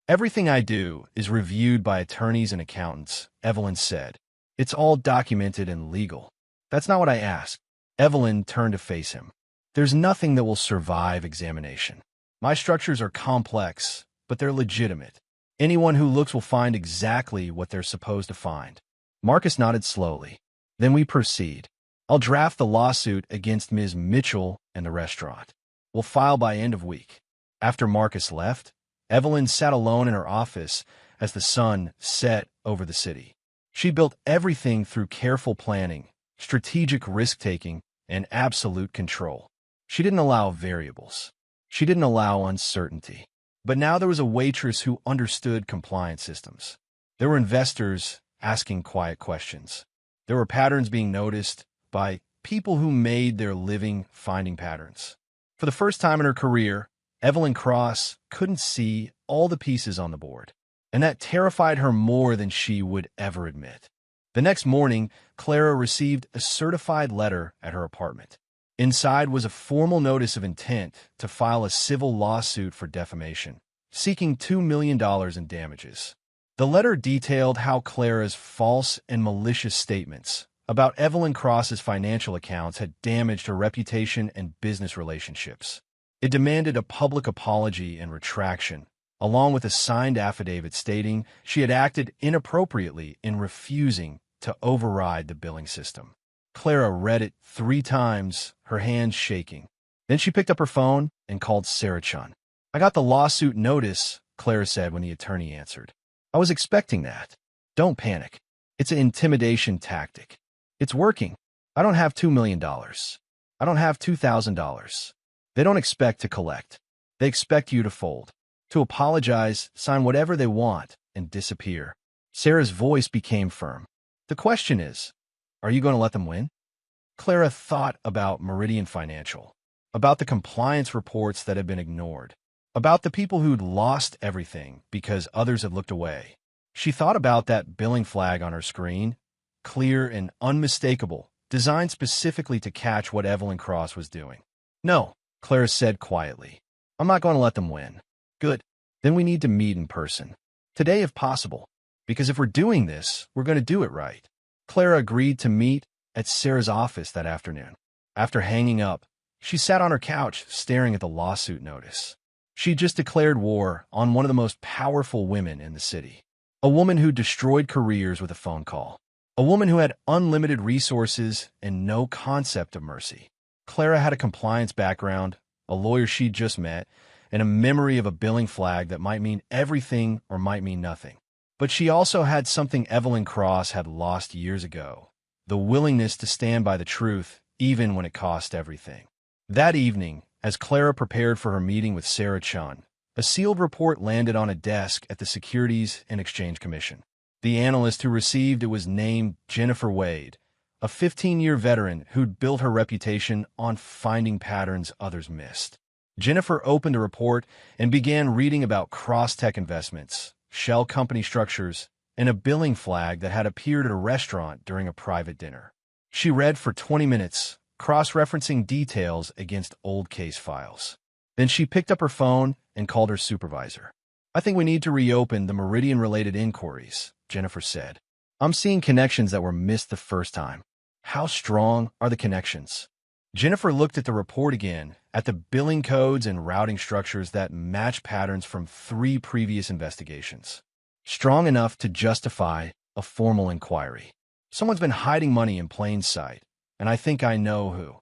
"Everything I do is reviewed by attorneys and accountants," Evelyn said. "It's all documented and legal." "That's not what I asked." Evelyn turned to face him. "There's nothing that will survive examination. My structures are complex, but they're legitimate. Anyone who looks will find exactly what they're supposed to find." Marcus nodded slowly. "Then we proceed. I'll draft the lawsuit against Ms. Mitchell and the restaurant. We'll file by end of week." After Marcus left, Evelyn sat alone in her office as the sun set over the city. She built everything through careful planning, strategic risk-taking, and absolute control. She didn't allow variables. She didn't allow uncertainty. But now there was a waitress who understood compliance systems. There were investors asking quiet questions. There were patterns being noticed by people who made their living finding patterns. For the first time in her career, Evelyn Cross couldn't see all the pieces on the board, and that terrified her more than she would ever admit. The next morning, Clara received a certified letter at her apartment. Inside was a formal notice of intent to file a civil lawsuit for defamation, seeking $2 million in damages. The letter detailed how Clara's false and malicious statements about Evelyn Cross's financial accounts had damaged her reputation and business relationships. It demanded a public apology and retraction, along with a signed affidavit stating she had acted inappropriately in refusing to override the billing system. Clara read it 3 times, her hands shaking. Then she picked up her phone and called Sarah Chun. "I got the lawsuit notice," Clara said when the attorney answered. "I was expecting that. Don't panic. It's an intimidation tactic. It's working. I don't have $2 million. I don't have $2,000. They don't expect to collect. They expect you to fold, to apologize, sign whatever they want, and disappear." Sarah's voice became firm. "The question is, are you going to let them win?" Clara thought about Meridian Financial, about the compliance reports that had been ignored, about the people who'd lost everything because others had looked away. She thought about that billing flag on her screen, clear and unmistakable, designed specifically to catch what Evelyn Cross was doing. "No," Clara said quietly. "I'm not going to let them win." "Good. Then we need to meet in person. Today if possible. Because if we're doing this, we're going to do it right." Clara agreed to meet at Sarah's office that afternoon. After hanging up, she sat on her couch staring at the lawsuit notice. She just declared war on one of the most powerful women in the city. A woman who destroyed careers with a phone call. A woman who had unlimited resources and no concept of mercy. Clara had a compliance background, a lawyer she'd just met, and a memory of a billing flag that might mean everything or might mean nothing. But she also had something Evelyn Cross had lost years ago, the willingness to stand by the truth even when it cost everything. That evening, as Clara prepared for her meeting with Sarah Chun, a sealed report landed on a desk at the Securities and Exchange Commission. The analyst who received it was named Jennifer Wade, a 15-year veteran who'd built her reputation on finding patterns others missed. Jennifer opened a report and began reading about cross-tech investments, shell company structures, and a billing flag that had appeared at a restaurant during a private dinner. She read for 20 minutes, cross-referencing details against old case files. Then she picked up her phone and called her supervisor. "I think we need to reopen the Meridian-related inquiries," Jennifer said. "I'm seeing connections that were missed the first time." "How strong are the connections?" Jennifer looked at the report again, at the billing codes and routing structures that match patterns from 3 previous investigations. "Strong enough to justify a formal inquiry. Someone's been hiding money in plain sight, and I think I know who."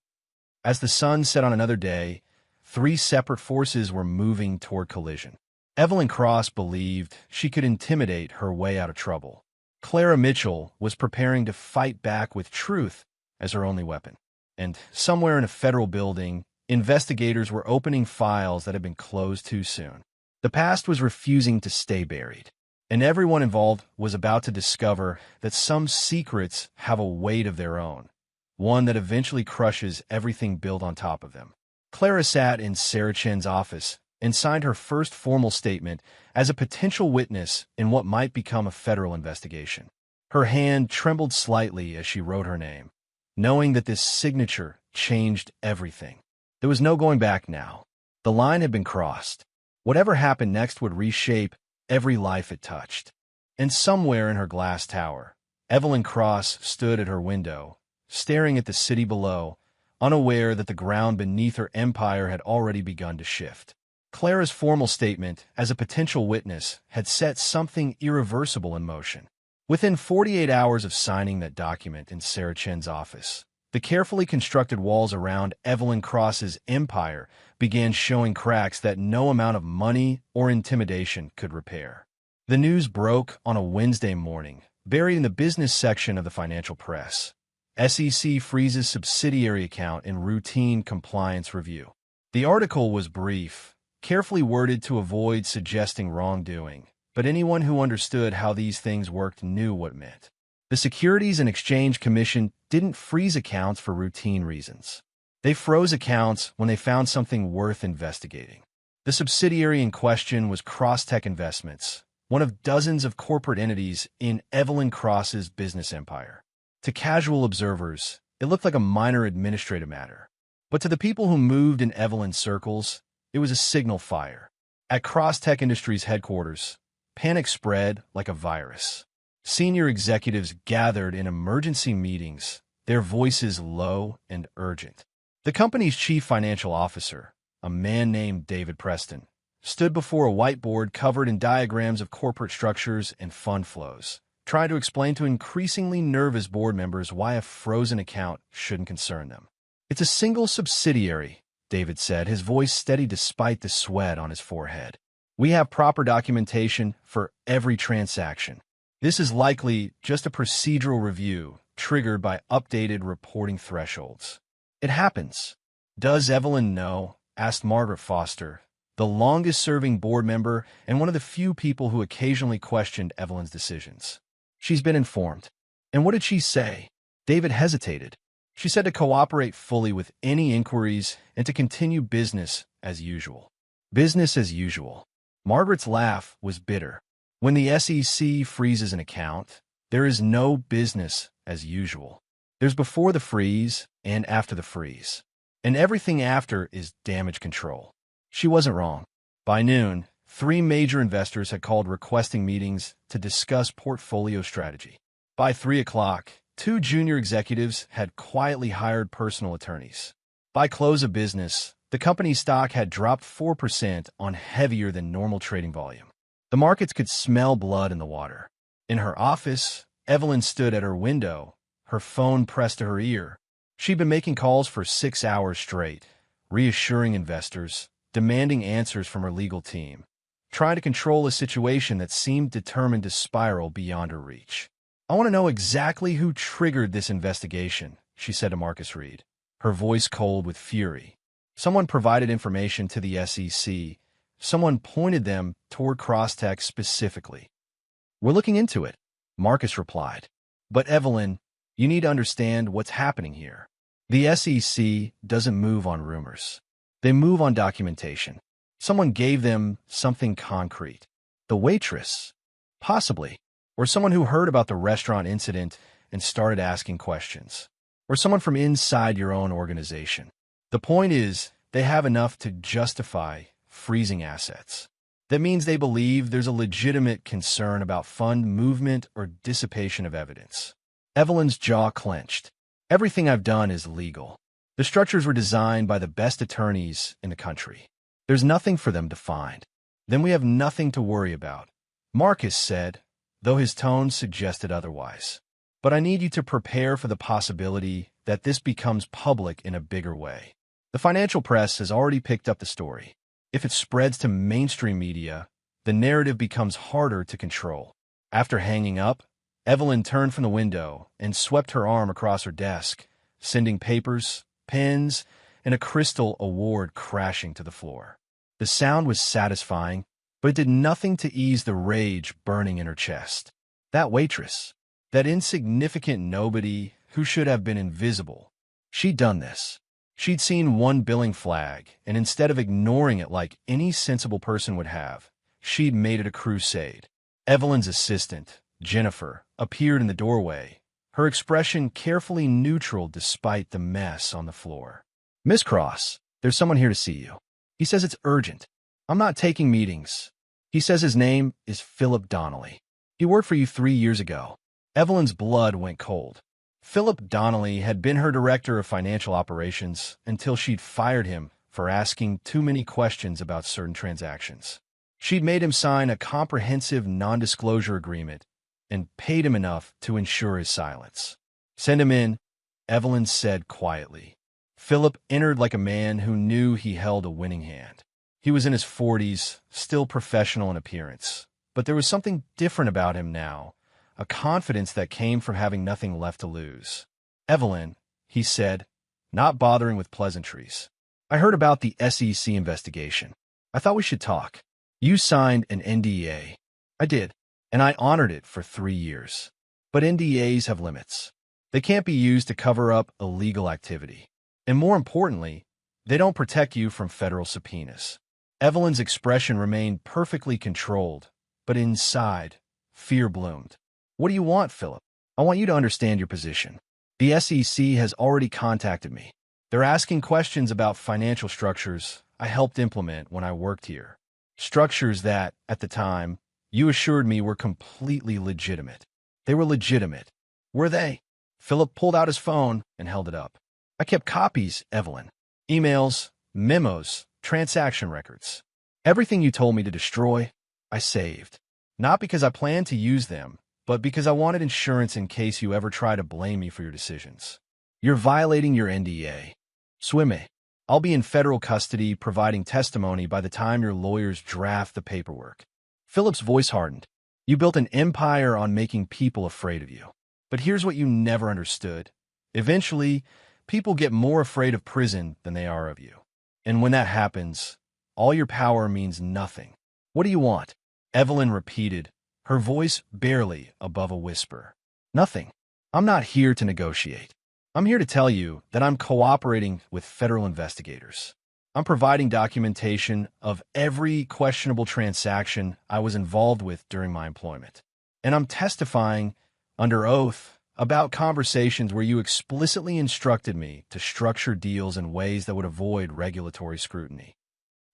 As the sun set on another day, 3 separate forces were moving toward collision. Evelyn Cross believed she could intimidate her way out of trouble. Clara Mitchell was preparing to fight back with truth as her only weapon. And somewhere in a federal building, investigators were opening files that had been closed too soon. The past was refusing to stay buried, and everyone involved was about to discover that some secrets have a weight of their own, one that eventually crushes everything built on top of them. Clara sat in Sarah Chen's office and signed her first formal statement as a potential witness in what might become a federal investigation. Her hand trembled slightly as she wrote her name, knowing that this signature changed everything. There was no going back now. The line had been crossed. Whatever happened next would reshape every life it touched. And somewhere in her glass tower, Evelyn Cross stood at her window, staring at the city below, unaware that the ground beneath her empire had already begun to shift. Clara's formal statement as a potential witness had set something irreversible in motion. Within 48 hours of signing that document in Sarah Chen's office, the carefully constructed walls around Evelyn Cross's empire began showing cracks that no amount of money or intimidation could repair. The news broke on a Wednesday morning, buried in the business section of the financial press. SEC freezes subsidiary account in routine compliance review. The article was brief, carefully worded to avoid suggesting wrongdoing, but anyone who understood how these things worked knew what it meant. The Securities and Exchange Commission didn't freeze accounts for routine reasons. They froze accounts when they found something worth investigating. The subsidiary in question was Crosstech Investments, one of dozens of corporate entities in Evelyn Cross's business empire. To casual observers, it looked like a minor administrative matter. But to the people who moved in Evelyn's circles, it was a signal fire. At Crosstech Industries headquarters, panic spread like a virus. Senior executives gathered in emergency meetings, their voices low and urgent. The company's chief financial officer, a man named David Preston, stood before a whiteboard covered in diagrams of corporate structures and fund flows, trying to explain to increasingly nervous board members why a frozen account shouldn't concern them. "It's a single subsidiary," David said, his voice steady despite the sweat on his forehead. "We have proper documentation for every transaction. This is likely just a procedural review triggered by updated reporting thresholds." "It happens." "Does Evelyn know?" asked Margaret Foster, the longest-serving board member and one of the few people who occasionally questioned Evelyn's decisions. "She's been informed." "And what did she say?" David hesitated. "She said to cooperate fully with any inquiries and to continue business as usual." Business as usual. Margaret's laugh was bitter. When the SEC freezes an account, there is no business as usual. There's before the freeze and after the freeze. And everything after is damage control. She wasn't wrong. By noon, 3 major investors had called requesting meetings to discuss portfolio strategy. By 3 o'clock, 2 junior executives had quietly hired personal attorneys. By close of business, the company's stock had dropped 4% on heavier than normal trading volume. The markets could smell blood in the water. In her office, Evelyn stood at her window, her phone pressed to her ear. She'd been making calls for 6 hours straight, reassuring investors, demanding answers from her legal team, trying to control a situation that seemed determined to spiral beyond her reach. "I want to know exactly who triggered this investigation," she said to Marcus Reed, her voice cold with fury. Someone provided information to the SEC. Someone pointed them toward Crosstech specifically. "We're looking into it," Marcus replied. "But Evelyn, you need to understand what's happening here. The SEC doesn't move on rumors. They move on documentation. Someone gave them something concrete. The waitress? Possibly. Or someone who heard about the restaurant incident and started asking questions. Or someone from inside your own organization. The point is, they have enough to justify freezing assets. That means they believe there's a legitimate concern about fund movement or dissipation of evidence." Evelyn's jaw clenched. "Everything I've done is legal. The structures were designed by the best attorneys in the country. There's nothing for them to find. Then we have nothing to worry about," Marcus said, though his tone suggested otherwise. "But I need you to prepare for the possibility that this becomes public in a bigger way. The financial press has already picked up the story. If it spreads to mainstream media, the narrative becomes harder to control." After hanging up, Evelyn turned from the window and swept her arm across her desk, sending papers, pens, and a crystal award crashing to the floor. The sound was satisfying, but it did nothing to ease the rage burning in her chest. That waitress, that insignificant nobody who should have been invisible, she'd done this. She'd seen one billing flag, and instead of ignoring it like any sensible person would have, she'd made it a crusade. Evelyn's assistant, Jennifer, appeared in the doorway, her expression carefully neutral despite the mess on the floor. "Miss Cross, there's someone here to see you. He says it's urgent. I'm not taking meetings. He says his name is Philip Donnelly. He worked for you 3 years ago." Evelyn's blood went cold. Philip Donnelly had been her director of financial operations until she'd fired him for asking too many questions about certain transactions. She'd made him sign a comprehensive non-disclosure agreement and paid him enough to ensure his silence. "Send him in," Evelyn said quietly. Philip entered like a man who knew he held a winning hand. He was in his 40s, still professional in appearance, but there was something different about him now, a confidence that came from having nothing left to lose. "Evelyn," he said, not bothering with pleasantries, "I heard about the SEC investigation. I thought we should talk. You signed an NDA." "I did, and I honored it for 3 years. But NDAs have limits. They can't be used to cover up illegal activity. And more importantly, they don't protect you from federal subpoenas." Evelyn's expression remained perfectly controlled, but inside, fear bloomed. "What do you want, Philip? I want you to understand your position. The SEC has already contacted me. They're asking questions about financial structures I helped implement when I worked here. Structures that, at the time, you assured me were completely legitimate. They were legitimate. Were they?" Philip pulled out his phone and held it up. "I kept copies, Evelyn. Emails, memos, transaction records. Everything you told me to destroy, I saved. Not because I planned to use them, but because I wanted insurance in case you ever try to blame me for your decisions. You're violating your NDA. Swim. I'll be in federal custody providing testimony by the time your lawyers draft the paperwork." Philip's voice hardened. "You built an empire on making people afraid of you. But here's what you never understood. Eventually, people get more afraid of prison than they are of you. And when that happens, all your power means nothing. What do you want?" Evelyn repeated, her voice barely above a whisper. "Nothing. I'm not here to negotiate. I'm here to tell you that I'm cooperating with federal investigators. I'm providing documentation of every questionable transaction I was involved with during my employment. And I'm testifying under oath about conversations where you explicitly instructed me to structure deals in ways that would avoid regulatory scrutiny.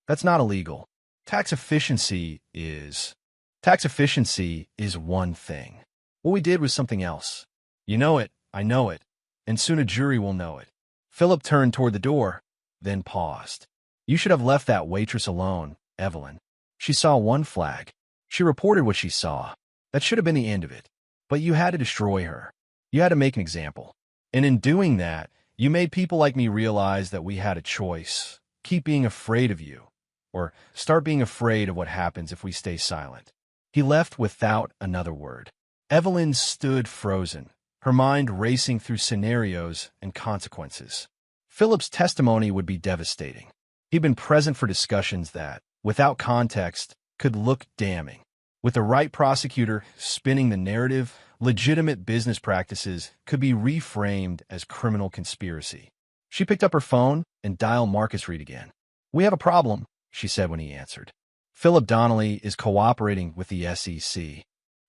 That's not illegal. Tax efficiency is... Tax efficiency is one thing. What we did was something else. You know it, I know it, and soon a jury will know it. Philip turned toward the door, then paused. You should have left that waitress alone, Evelyn. She saw one flag. She reported what she saw. That should have been the end of it. But you had to destroy her. You had to make an example. And in doing that, you made people like me realize that we had a choice. Keep being afraid of you, or start being afraid of what happens if we stay silent. He left without another word. Evelyn stood frozen, her mind racing through scenarios and consequences. Philip's testimony would be devastating. He'd been present for discussions that, without context, could look damning. With the right prosecutor spinning the narrative, legitimate business practices could be reframed as criminal conspiracy. She picked up her phone and dialed Marcus Reed again. "We have a problem," she said when he answered. "Philip Donnelly is cooperating with the SEC.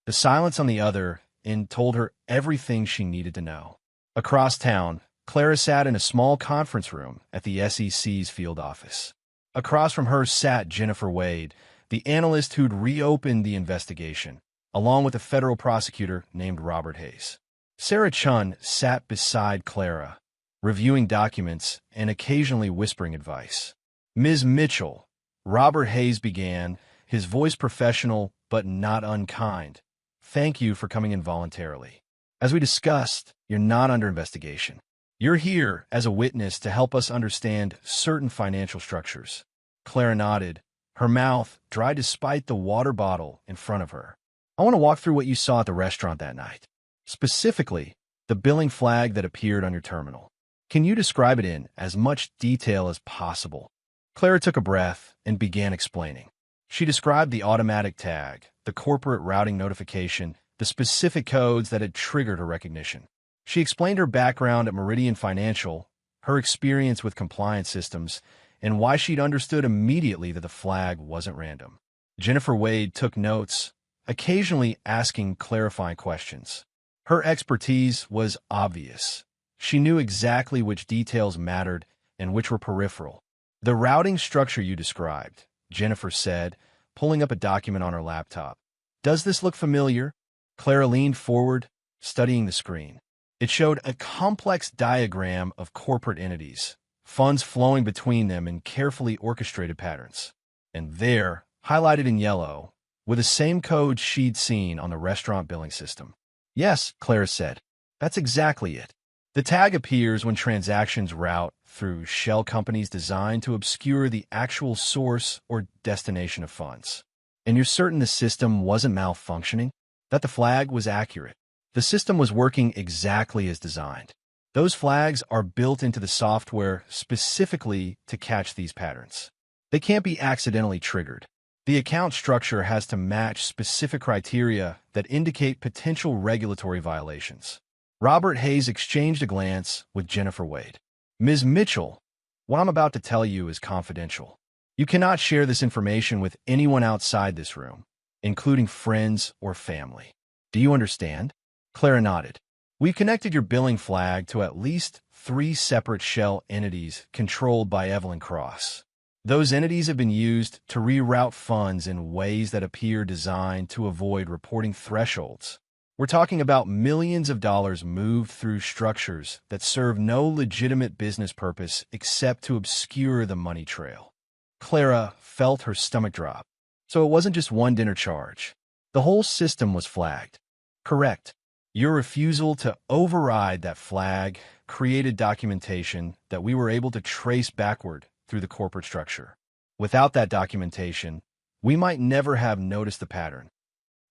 The silence on the other end told her everything she needed to know. Across town, Clara sat in a small conference room at the SEC's field office. Across from her sat Jennifer Wade, the analyst who'd reopened the investigation, along with a federal prosecutor named Robert Hayes. Sarah Chun sat beside Clara, reviewing documents and occasionally whispering advice. "Ms. Mitchell," Robert Hayes began, his voice professional but not unkind. "Thank you for coming in voluntarily. As we discussed, you're not under investigation. You're here as a witness to help us understand certain financial structures." Clara nodded, her mouth dry despite the water bottle in front of her. "I want to walk through what you saw at the restaurant that night. Specifically, the billing flag that appeared on your terminal. Can you describe it in as much detail as possible?" Clara took a breath and began explaining. She described the automatic tag, the corporate routing notification, the specific codes that had triggered her recognition. She explained her background at Meridian Financial, her experience with compliance systems, and why she'd understood immediately that the flag wasn't random. Jennifer Wade took notes, occasionally asking clarifying questions. Her expertise was obvious. She knew exactly which details mattered and which were peripheral. "The routing structure you described," Jennifer said, pulling up a document on her laptop. "Does this look familiar?" Clara leaned forward, studying the screen. It showed a complex diagram of corporate entities, funds flowing between them in carefully orchestrated patterns. And there, highlighted in yellow, were the same codes she'd seen on the restaurant billing system. "Yes," Clara said. "That's exactly it. The tag appears when transactions route through shell companies designed to obscure the actual source or destination of funds. And you're certain the system wasn't malfunctioning? That the flag was accurate? The system was working exactly as designed. Those flags are built into the software specifically to catch these patterns. They can't be accidentally triggered. The account structure has to match specific criteria that indicate potential regulatory violations." Robert Hayes exchanged a glance with Jennifer Wade. "Ms. Mitchell, what I'm about to tell you is confidential. You cannot share this information with anyone outside this room, including friends or family. Do you understand?" Clara nodded. "We've connected your billing flag to at least 3 separate shell entities controlled by Evelyn Cross. Those entities have been used to reroute funds in ways that appear designed to avoid reporting thresholds. We're talking about millions of dollars moved through structures that serve no legitimate business purpose except to obscure the money trail." Clara felt her stomach drop. "So it wasn't just one dinner charge. The whole system was flagged." "Correct. Your refusal to override that flag created documentation that we were able to trace backward through the corporate structure. Without that documentation, we might never have noticed the pattern."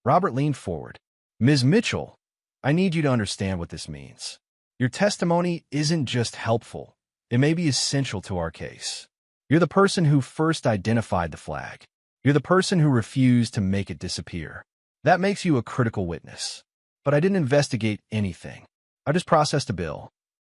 Robert leaned forward. "Ms. Mitchell, I need you to understand what this means. Your testimony isn't just helpful. It may be essential to our case. You're the person who first identified the flag. You're the person who refused to make it disappear. That makes you a critical witness. But I didn't investigate anything. I just processed a bill.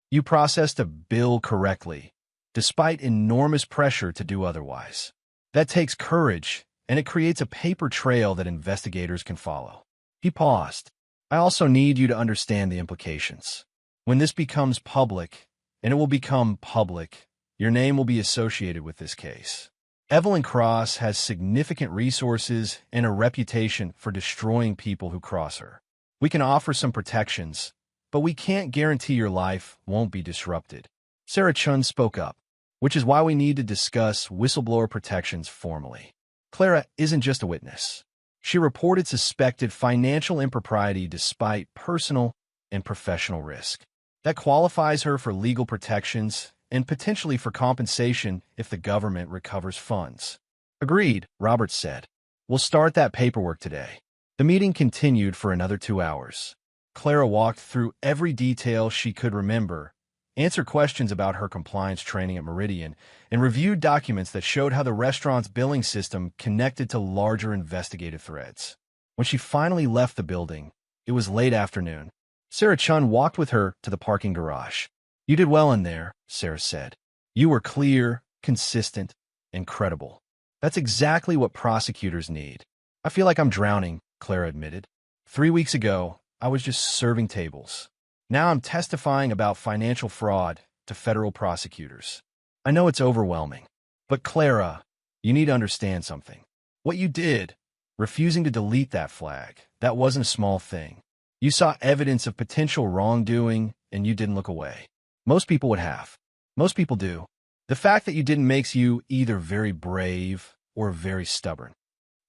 You processed a bill correctly, despite enormous pressure to do otherwise. That takes courage, and it creates a paper trail that investigators can follow." He paused. I also need you to understand the implications. When this becomes public, and it will become public, your name will be associated with this case. Evelyn Cross has significant resources and a reputation for destroying people who cross her. We can offer some protections, but we can't guarantee your life won't be disrupted. Sarah Chun spoke up, which is why we need to discuss whistleblower protections formally. Clara isn't just a witness. She reported suspected financial impropriety despite personal and professional risk. That qualifies her for legal protections and potentially for compensation if the government recovers funds. Agreed, Roberts said. We'll start that paperwork today. The meeting continued for another 2 hours. Clara walked through every detail she could remember, answered questions about her compliance training at Meridian, and reviewed documents that showed how the restaurant's billing system connected to larger investigative threads. When she finally left the building, it was late afternoon. Sarah Chun walked with her to the parking garage. You did well in there, Sarah said. You were clear, consistent, and credible. That's exactly what prosecutors need. I feel like I'm drowning, Clara admitted. 3 weeks ago, I was just serving tables. Now I'm testifying about financial fraud to federal prosecutors. I know it's overwhelming, but Clara, you need to understand something. What you did, refusing to delete that flag, that wasn't a small thing. You saw evidence of potential wrongdoing, and you didn't look away. Most people would have. Most people do. The fact that you didn't makes you either very brave or very stubborn.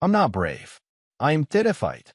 I'm not brave. I am terrified.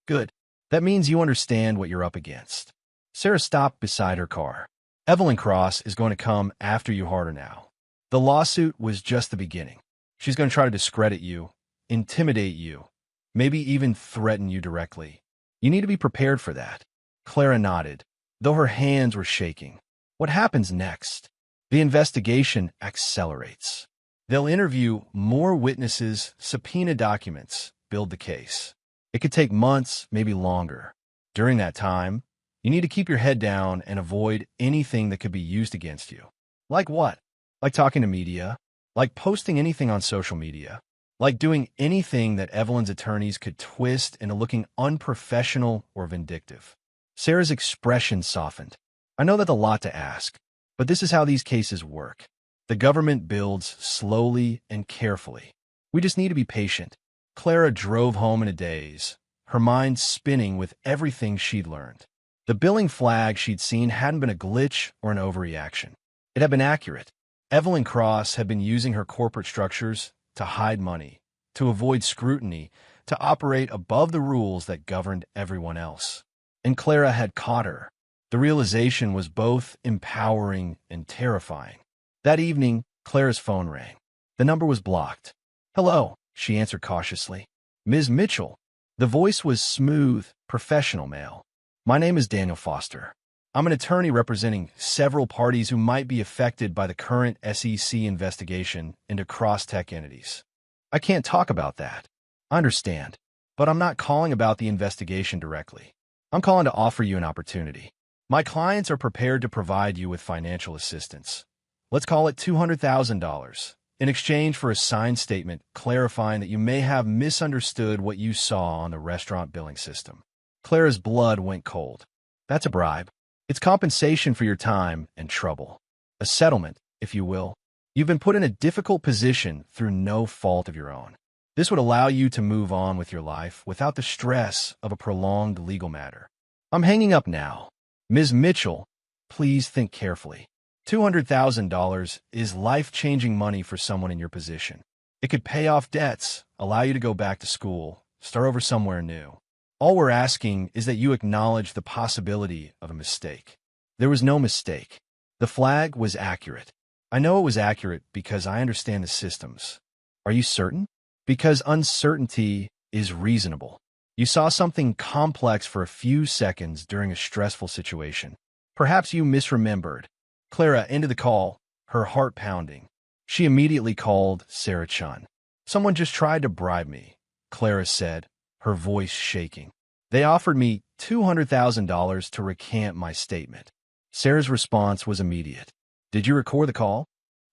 Good. That means you understand what you're up against. Sarah stopped beside her car. Evelyn Cross is going to come after you harder now. The lawsuit was just the beginning. She's going to try to discredit you, intimidate you, maybe even threaten you directly. You need to be prepared for that. Clara nodded, though her hands were shaking. What happens next? The investigation accelerates. They'll interview more witnesses, subpoena documents, build the case. It could take months, maybe longer. During that time, you need to keep your head down and avoid anything that could be used against you. Like what? Like talking to media, like posting anything on social media, like doing anything that Evelyn's attorneys could twist into looking unprofessional or vindictive. Sarah's expression softened. I know that's a lot to ask, but this is how these cases work. The government builds slowly and carefully. We just need to be patient. Clara drove home in a daze, her mind spinning with everything she'd learned. The billing flag she'd seen hadn't been a glitch or an overreaction. It had been accurate. Evelyn Cross had been using her corporate structures to hide money, to avoid scrutiny, to operate above the rules that governed everyone else. And Clara had caught her. The realization was both empowering and terrifying. That evening, Clara's phone rang. The number was blocked. Hello, she answered cautiously. Ms. Mitchell. The voice was smooth, professional male. My name is Daniel Foster. I'm an attorney representing several parties who might be affected by the current SEC investigation into cross-tech entities. I can't talk about that. I understand, but I'm not calling about the investigation directly. I'm calling to offer you an opportunity. My clients are prepared to provide you with financial assistance. Let's call it $200,000 in exchange for a signed statement clarifying that you may have misunderstood what you saw on the restaurant billing system. Clara's blood went cold. That's a bribe. It's compensation for your time and trouble. A settlement, if you will. You've been put in a difficult position through no fault of your own. This would allow you to move on with your life without the stress of a prolonged legal matter. I'm hanging up now. Ms. Mitchell, please think carefully. $200,000 is life-changing money for someone in your position. It could pay off debts, allow you to go back to school, start over somewhere new. All we're asking is that you acknowledge the possibility of a mistake. There was no mistake. The flag was accurate. I know it was accurate because I understand the systems. Are you certain? Because uncertainty is reasonable. You saw something complex for a few seconds during a stressful situation. Perhaps you misremembered. Clara ended the call, her heart pounding. She immediately called Sarah Chun. Someone just tried to bribe me, Clara said, her voice shaking. They offered me $200,000 to recant my statement. Sarah's response was immediate. Did you record the call?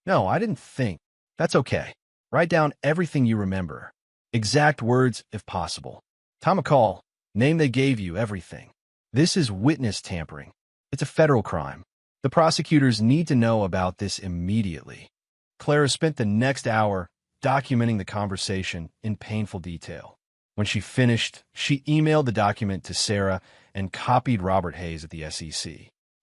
No, I didn't think. That's okay. Write down everything you remember. Exact words if possible. Time of call, name they gave you, everything. This is witness tampering. It's a federal crime. The prosecutors need to know about this immediately. Clara spent the next hour documenting the conversation in painful detail. When she finished, she emailed the document to Sarah and copied Robert Hayes at the SEC.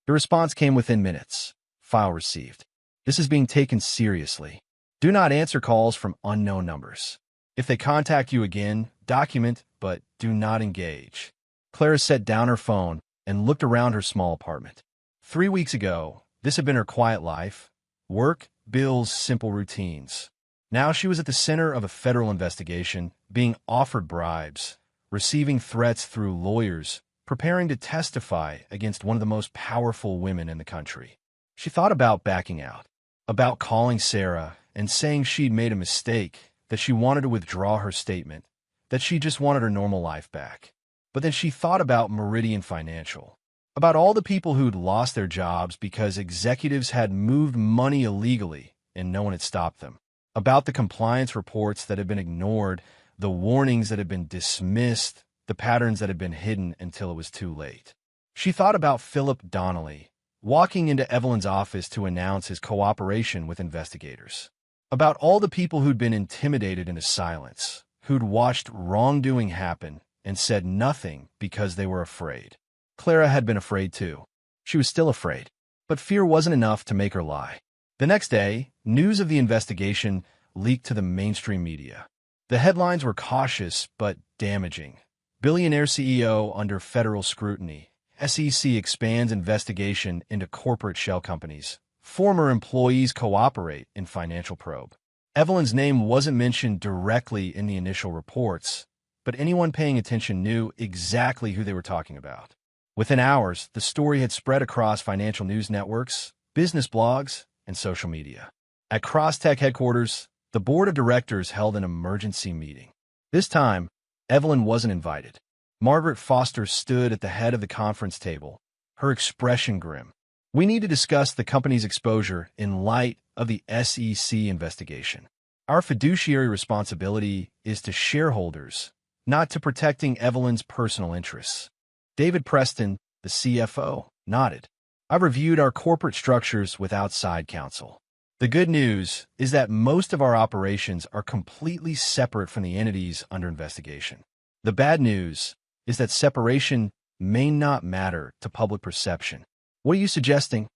The response came within minutes. File received. This is being taken seriously. Do not answer calls from unknown numbers. If they contact you again, document, but do not engage. Clara set down her phone and looked around her small apartment. 3 weeks ago, this had been her quiet life. Work, bills, simple routines. Now she was at the center of a federal investigation, being offered bribes, receiving threats through lawyers, preparing to testify against one of the most powerful women in the country. She thought about backing out, about calling Sarah and saying she'd made a mistake, that she wanted to withdraw her statement, that she just wanted her normal life back. But then she thought about Meridian Financial, about all the people who'd lost their jobs because executives had moved money illegally and no one had stopped them, about the compliance reports that had been ignored, the warnings that had been dismissed, the patterns that had been hidden until it was too late. She thought about Philip Donnelly, walking into Evelyn's office to announce his cooperation with investigators, about all the people who'd been intimidated into silence, who'd watched wrongdoing happen and said nothing because they were afraid. Clara had been afraid too. She was still afraid, but fear wasn't enough to make her lie. The next day, news of the investigation leaked to the mainstream media. The headlines were cautious but damaging. Billionaire CEO under federal scrutiny. SEC expands investigation into corporate shell companies. Former employees cooperate in financial probe. Evelyn's name wasn't mentioned directly in the initial reports, but anyone paying attention knew exactly who they were talking about. Within hours, the story had spread across financial news networks, business blogs, and social media. At Crosstech headquarters, the board of directors held an emergency meeting. This time, Evelyn wasn't invited. Margaret Foster stood at the head of the conference table, her expression grim. We need to discuss the company's exposure in light of the SEC investigation. Our fiduciary responsibility is to shareholders, not to protecting Evelyn's personal interests. David Preston, the CFO, nodded. I've reviewed our corporate structures with outside counsel. The good news is that most of our operations are completely separate from the entities under investigation. The bad news is that separation may not matter to public perception. What are you suggesting?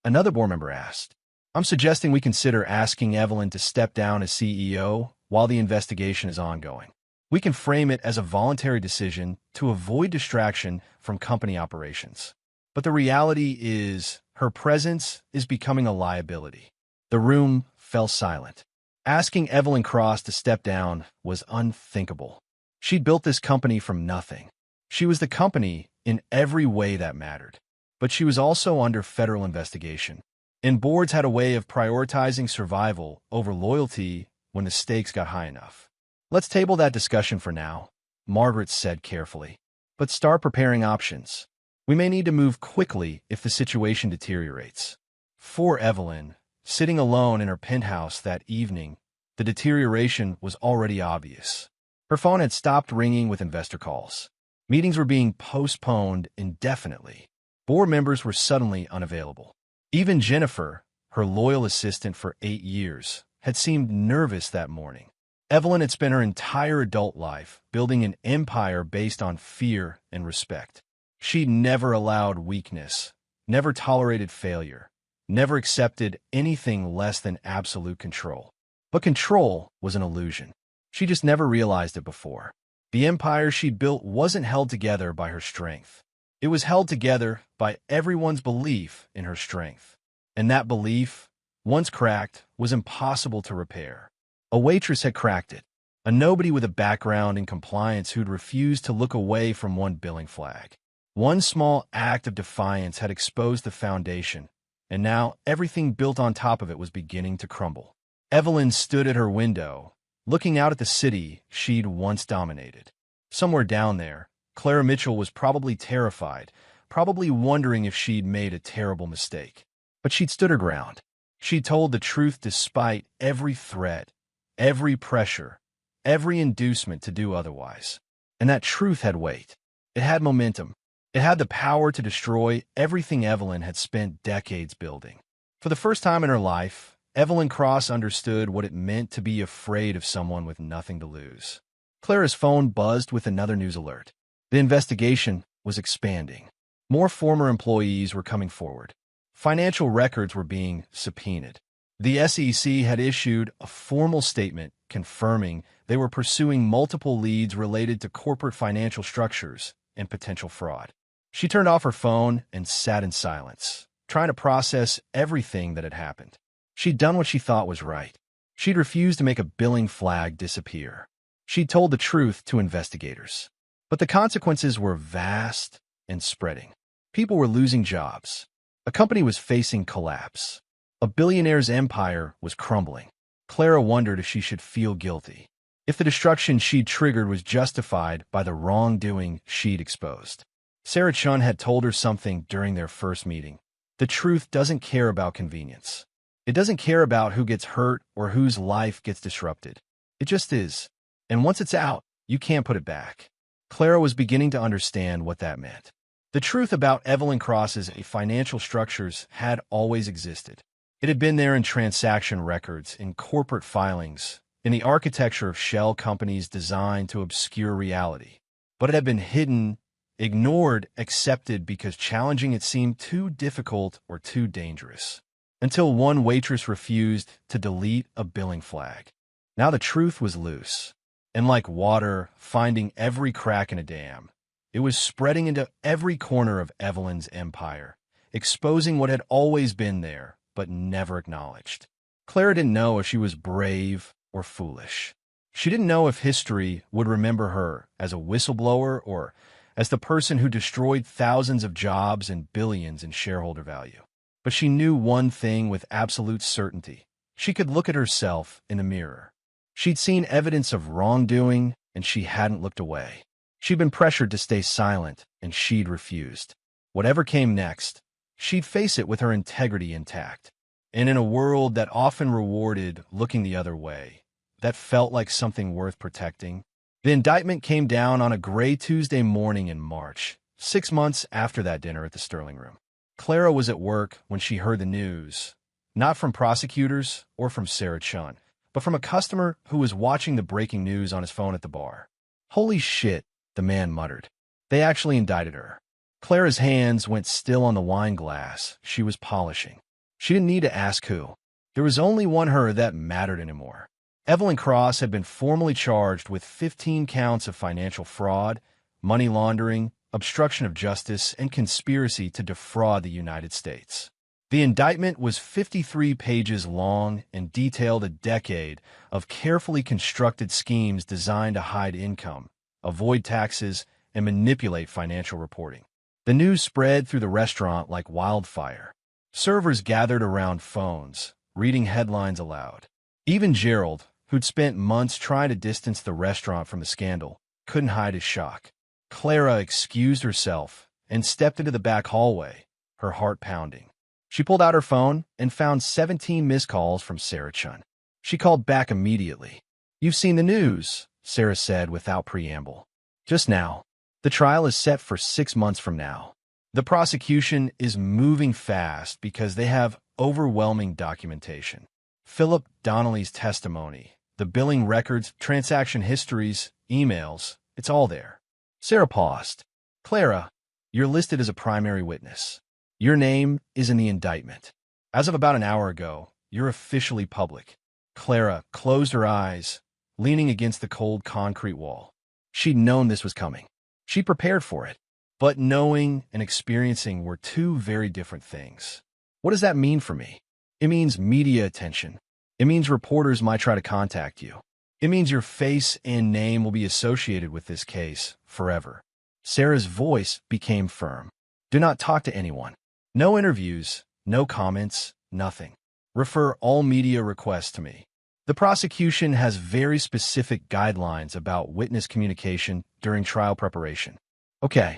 Another board member asked. I'm suggesting we consider asking Evelyn to step down as CEO while the investigation is ongoing. We can frame it as a voluntary decision to avoid distraction from company operations. But the reality is, her presence is becoming a liability. The room fell silent. Asking Evelyn Cross to step down was unthinkable. She'd built this company from nothing. She was the company in every way that mattered. But she was also under federal investigation. And boards had a way of prioritizing survival over loyalty when the stakes got high enough. Let's table that discussion for now, Margaret said carefully. But start preparing options. We may need to move quickly if the situation deteriorates. For Evelyn, sitting alone in her penthouse that evening, the deterioration was already obvious. Her phone had stopped ringing with investor calls. Meetings were being postponed indefinitely. Board members were suddenly unavailable. Even Jennifer, her loyal assistant for 8 years, had seemed nervous that morning. Evelyn had spent her entire adult life building an empire based on fear and respect. She'd never allowed weakness, never tolerated failure, never accepted anything less than absolute control. But control was an illusion. She just never realized it before. The empire she'd built wasn't held together by her strength. It was held together by everyone's belief in her strength. And that belief, once cracked, was impossible to repair. A waitress had cracked it, a nobody with a background in compliance who'd refused to look away from one billing flag. One small act of defiance had exposed the foundation, and now everything built on top of it was beginning to crumble. Evelyn stood at her window, looking out at the city she'd once dominated. Somewhere down there, Clara Mitchell was probably terrified, probably wondering if she'd made a terrible mistake. But she'd stood her ground. She'd told the truth despite every threat, every pressure, every inducement to do otherwise. And that truth had weight. It had momentum. It had the power to destroy everything Evelyn had spent decades building. For the first time in her life, Evelyn Cross understood what it meant to be afraid of someone with nothing to lose. Clara's phone buzzed with another news alert. The investigation was expanding. More former employees were coming forward. Financial records were being subpoenaed. The SEC had issued a formal statement confirming they were pursuing multiple leads related to corporate financial structures and potential fraud. She turned off her phone and sat in silence, trying to process everything that had happened. She'd done what she thought was right. She'd refused to make a billing flag disappear. She'd told the truth to investigators. But the consequences were vast and spreading. People were losing jobs. A company was facing collapse. A billionaire's empire was crumbling. Clara wondered if she should feel guilty, if the destruction she'd triggered was justified by the wrongdoing she'd exposed. Sarah Chun had told her something during their first meeting. The truth doesn't care about convenience. It doesn't care about who gets hurt or whose life gets disrupted. It just is. And once it's out, you can't put it back. Clara was beginning to understand what that meant. The truth about Evelyn Cross's financial structures had always existed. It had been there in transaction records, in corporate filings, in the architecture of shell companies designed to obscure reality. But it had been hidden, ignored, accepted because challenging it seemed too difficult or too dangerous. Until one waitress refused to delete a billing flag. Now the truth was loose. And like water finding every crack in a dam, it was spreading into every corner of Evelyn's empire, exposing what had always been there, but never acknowledged. Clara didn't know if she was brave or foolish. She didn't know if history would remember her as a whistleblower or as the person who destroyed thousands of jobs and billions in shareholder value. But she knew one thing with absolute certainty. She could look at herself in a mirror. She'd seen evidence of wrongdoing, and she hadn't looked away. She'd been pressured to stay silent, and she'd refused. Whatever came next, she'd face it with her integrity intact. And in a world that often rewarded looking the other way, that felt like something worth protecting, the indictment came down on a gray Tuesday morning in March, 6 months after that dinner at the Sterling Room. Clara was at work when she heard the news, not from prosecutors or from Sarah Chun, but from a customer who was watching the breaking news on his phone at the bar. "Holy shit," the man muttered. "They actually indicted her." Clara's hands went still on the wine glass she was polishing. She didn't need to ask who. There was only one her that mattered anymore. Evelyn Cross had been formally charged with 15 counts of financial fraud, money laundering, obstruction of justice, and conspiracy to defraud the United States. The indictment was 53 pages long and detailed a decade of carefully constructed schemes designed to hide income, avoid taxes, and manipulate financial reporting. The news spread through the restaurant like wildfire. Servers gathered around phones, reading headlines aloud. Even Gerald, who'd spent months trying to distance the restaurant from the scandal, couldn't hide his shock. Clara excused herself and stepped into the back hallway, her heart pounding. She pulled out her phone and found 17 missed calls from Sarah Chun. She called back immediately. "You've seen the news," Sarah said without preamble. "Just now. The trial is set for 6 months from now. The prosecution is moving fast because they have overwhelming documentation. Philip Donnelly's testimony, the billing records, transaction histories, emails, it's all there." Sarah paused. "Clara, you're listed as a primary witness. Your name is in the indictment. As of about an hour ago, you're officially public." Clara closed her eyes, leaning against the cold concrete wall. She'd known this was coming. She prepared for it. But knowing and experiencing were two very different things. "What does that mean for me?" "It means media attention. It means reporters might try to contact you. It means your face and name will be associated with this case forever." Sarah's voice became firm. "Do not talk to anyone. No interviews, no comments, nothing. Refer all media requests to me. The prosecution has very specific guidelines about witness communication during trial preparation." "Okay.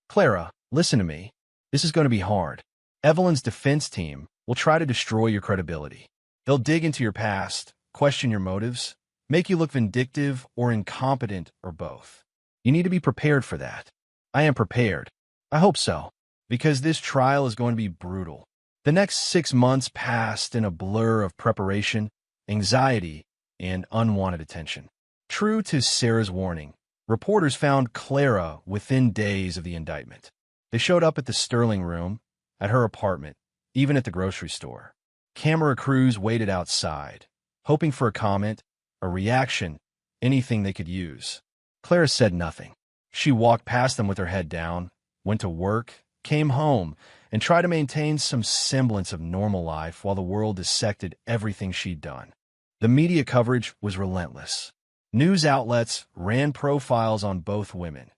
Clara, listen to me. This is going to be hard. Evelyn's defense team will try to destroy your credibility. They'll dig into your past, question your motives, make you look vindictive or incompetent or both. You need to be prepared for that. I am prepared. I hope so, because this trial is going to be brutal. The next 6 months passed in a blur of preparation, anxiety, and unwanted attention. True to Sarah's warning, reporters found Clara within days of the indictment. They showed up at the Sterling room, at her apartment, even at the grocery store. Camera crews waited outside, hoping for a comment, a reaction, anything they could use. Clara said nothing. She walked past them with her head down, went to work, came home, and tried to maintain some semblance of normal life while the world dissected everything she'd done. The media coverage was relentless. News outlets ran profiles on both women.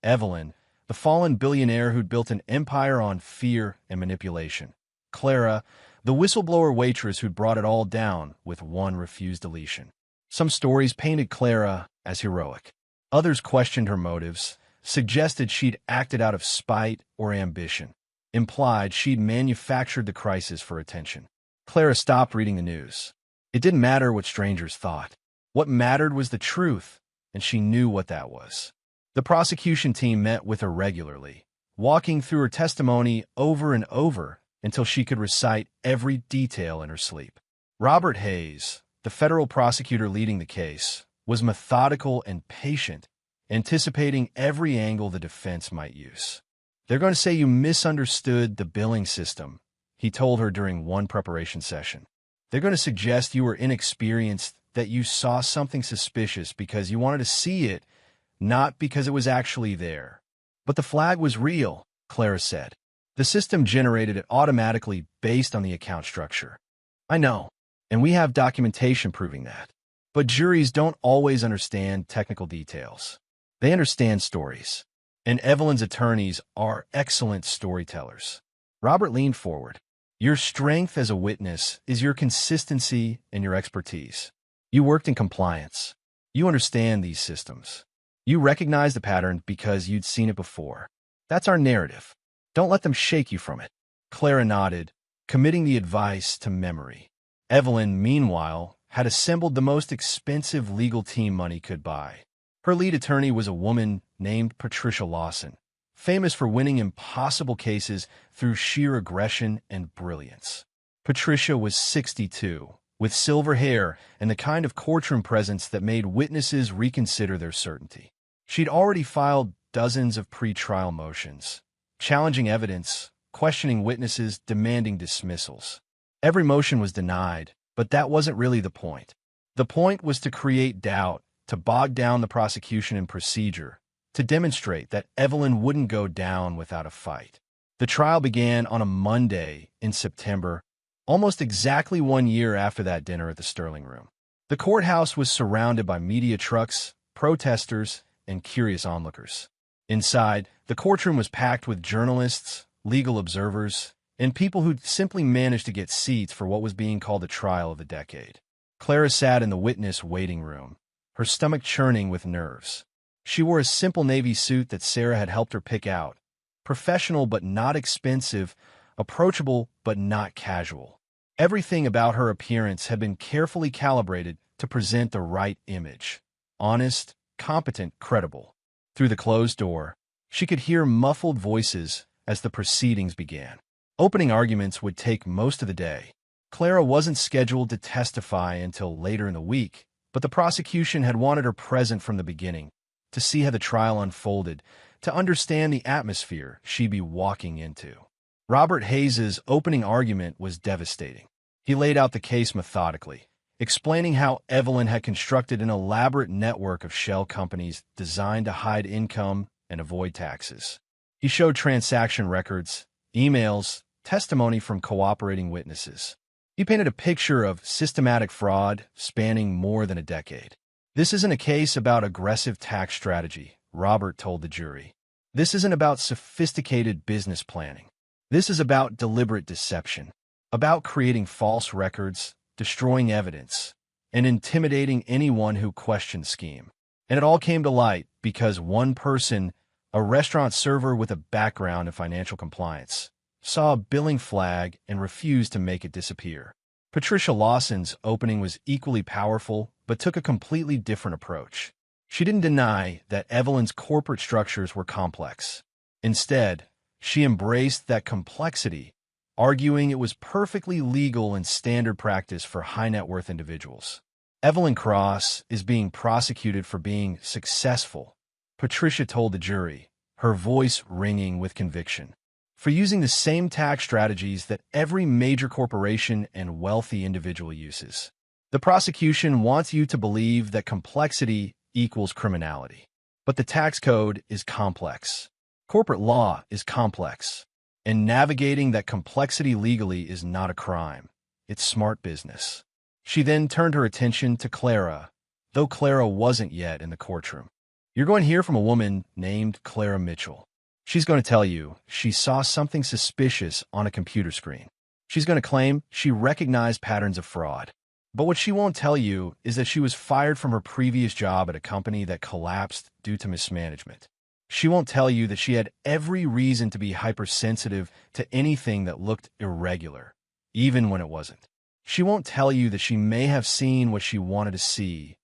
Evelyn, the fallen billionaire who'd built an empire on fear and manipulation. Clara, the whistleblower waitress who'd brought it all down with one refused deletion. Some stories painted Clara as heroic. Others questioned her motives, suggested she'd acted out of spite or ambition, implied she'd manufactured the crisis for attention. Clara stopped reading the news. It didn't matter what strangers thought. What mattered was the truth, and she knew what that was. The prosecution team met with her regularly, walking through her testimony over and over until she could recite every detail in her sleep. Robert Hayes, the federal prosecutor leading the case, was methodical and patient, anticipating every angle the defense might use. "They're going to say you misunderstood the billing system," he told her during one preparation session. "They're going to suggest you were inexperienced, that you saw something suspicious because you wanted to see it, not because it was actually there." "But the flag was real," Clara said. "The system generated it automatically based on the account structure." "I know, and we have documentation proving that. But juries don't always understand technical details. They understand stories. And Evelyn's attorneys are excellent storytellers." Robert leaned forward. "Your strength as a witness is your consistency and your expertise. You worked in compliance. You understand these systems. You recognize the pattern because you'd seen it before. That's our narrative. Don't let them shake you from it." Clara nodded, committing the advice to memory. Evelyn, meanwhile, had assembled the most expensive legal team money could buy. Her lead attorney was a woman named Patricia Lawson, famous for winning impossible cases through sheer aggression and brilliance. Patricia was 62, with silver hair and the kind of courtroom presence that made witnesses reconsider their certainty. She'd already filed dozens of pre-trial motions, challenging evidence, questioning witnesses, demanding dismissals. Every motion was denied, but that wasn't really the point. The point was to create doubt, to bog down the prosecution and procedure, to demonstrate that Evelyn wouldn't go down without a fight. The trial began on a Monday in September, almost exactly 1 year after that dinner at the Sterling room. The courthouse was surrounded by media trucks, protesters, and curious onlookers. Inside, the courtroom was packed with journalists, legal observers, and people who'd simply managed to get seats for what was being called the trial of the decade. Clara sat in the witness waiting room, her stomach churning with nerves. She wore a simple navy suit that Sarah had helped her pick out, professional but not expensive, approachable but not casual. Everything about her appearance had been carefully calibrated to present the right image. Honest, competent, credible. Through the closed door, she could hear muffled voices as the proceedings began. Opening arguments would take most of the day. Clara wasn't scheduled to testify until later in the week, but the prosecution had wanted her present from the beginning, to see how the trial unfolded, to understand the atmosphere she'd be walking into. Robert Hayes's opening argument was devastating. He laid out the case methodically, explaining how Evelyn had constructed an elaborate network of shell companies designed to hide income and avoid taxes. He showed transaction records, emails, testimony from cooperating witnesses. He painted a picture of systematic fraud spanning more than a decade. "This isn't a case about aggressive tax strategy," Robert told the jury. "This isn't about sophisticated business planning. This is about deliberate deception, about creating false records, destroying evidence, and intimidating anyone who questioned the scheme. And it all came to light because one person, a restaurant server with a background in financial compliance, saw a billing flag and refused to make it disappear." Patricia Lawson's opening was equally powerful, but took a completely different approach. She didn't deny that Evelyn's corporate structures were complex. Instead, She embraced that complexity, arguing it was perfectly legal and standard practice for high-net-worth individuals. Evelyn Cross is being prosecuted for being successful, Patricia told the jury, her voice ringing with conviction, for using the same tax strategies that every major corporation and wealthy individual uses. The prosecution wants you to believe that complexity equals criminality. But the tax code is complex. Corporate law is complex. And navigating that complexity legally is not a crime. It's smart business. She then turned her attention to Clara, though Clara wasn't yet in the courtroom. You're going to hear from a woman named Clara Mitchell. She's going to tell you she saw something suspicious on a computer screen. She's going to claim she recognized patterns of fraud. But what she won't tell you is that she was fired from her previous job at a company that collapsed due to mismanagement. She won't tell you that she had every reason to be hypersensitive to anything that looked irregular, even when it wasn't. She won't tell you that she may have seen what she wanted to see,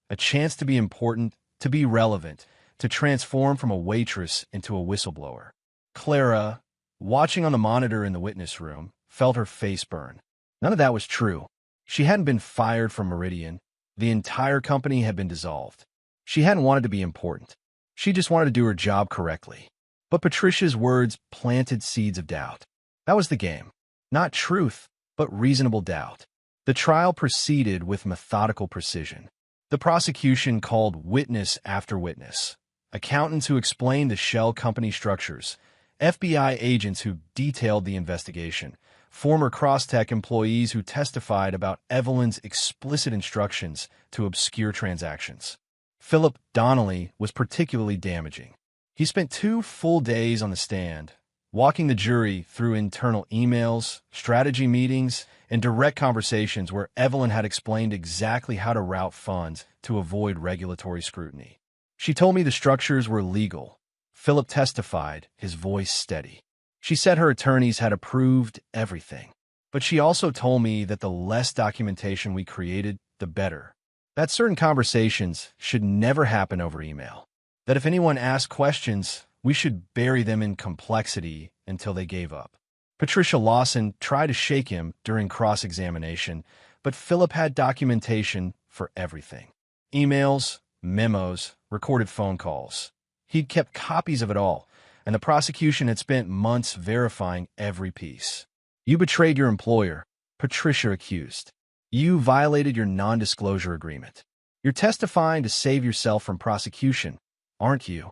a chance to be important, to be relevant, to transform from a waitress into a whistleblower. Clara, watching on the monitor in the witness room, felt her face burn. None of that was true. She hadn't been fired from Meridian. The entire company had been dissolved. She hadn't wanted to be important. She just wanted to do her job correctly. But Patricia's words planted seeds of doubt. That was the game. Not truth, but reasonable doubt. The trial proceeded with methodical precision. The prosecution called witness after witness. Accountants who explained the shell company structures, FBI agents who detailed the investigation, former Crosstech employees who testified about Evelyn's explicit instructions to obscure transactions. Philip Donnelly was particularly damaging. He spent 2 full days on the stand, walking the jury through internal emails, strategy meetings, and direct conversations where Evelyn had explained exactly how to route funds to avoid regulatory scrutiny. She told me the structures were legal. Philip testified, his voice steady. She said her attorneys had approved everything. But she also told me that the less documentation we created, the better. That certain conversations should never happen over email. That if anyone asked questions, we should bury them in complexity until they gave up. Patricia Lawson tried to shake him during cross-examination, but Philip had documentation for everything. Emails, memos, recorded phone calls. He'd kept copies of it all, and the prosecution had spent months verifying every piece. You betrayed your employer, Patricia accused. You violated your non-disclosure agreement. You're testifying to save yourself from prosecution, aren't you?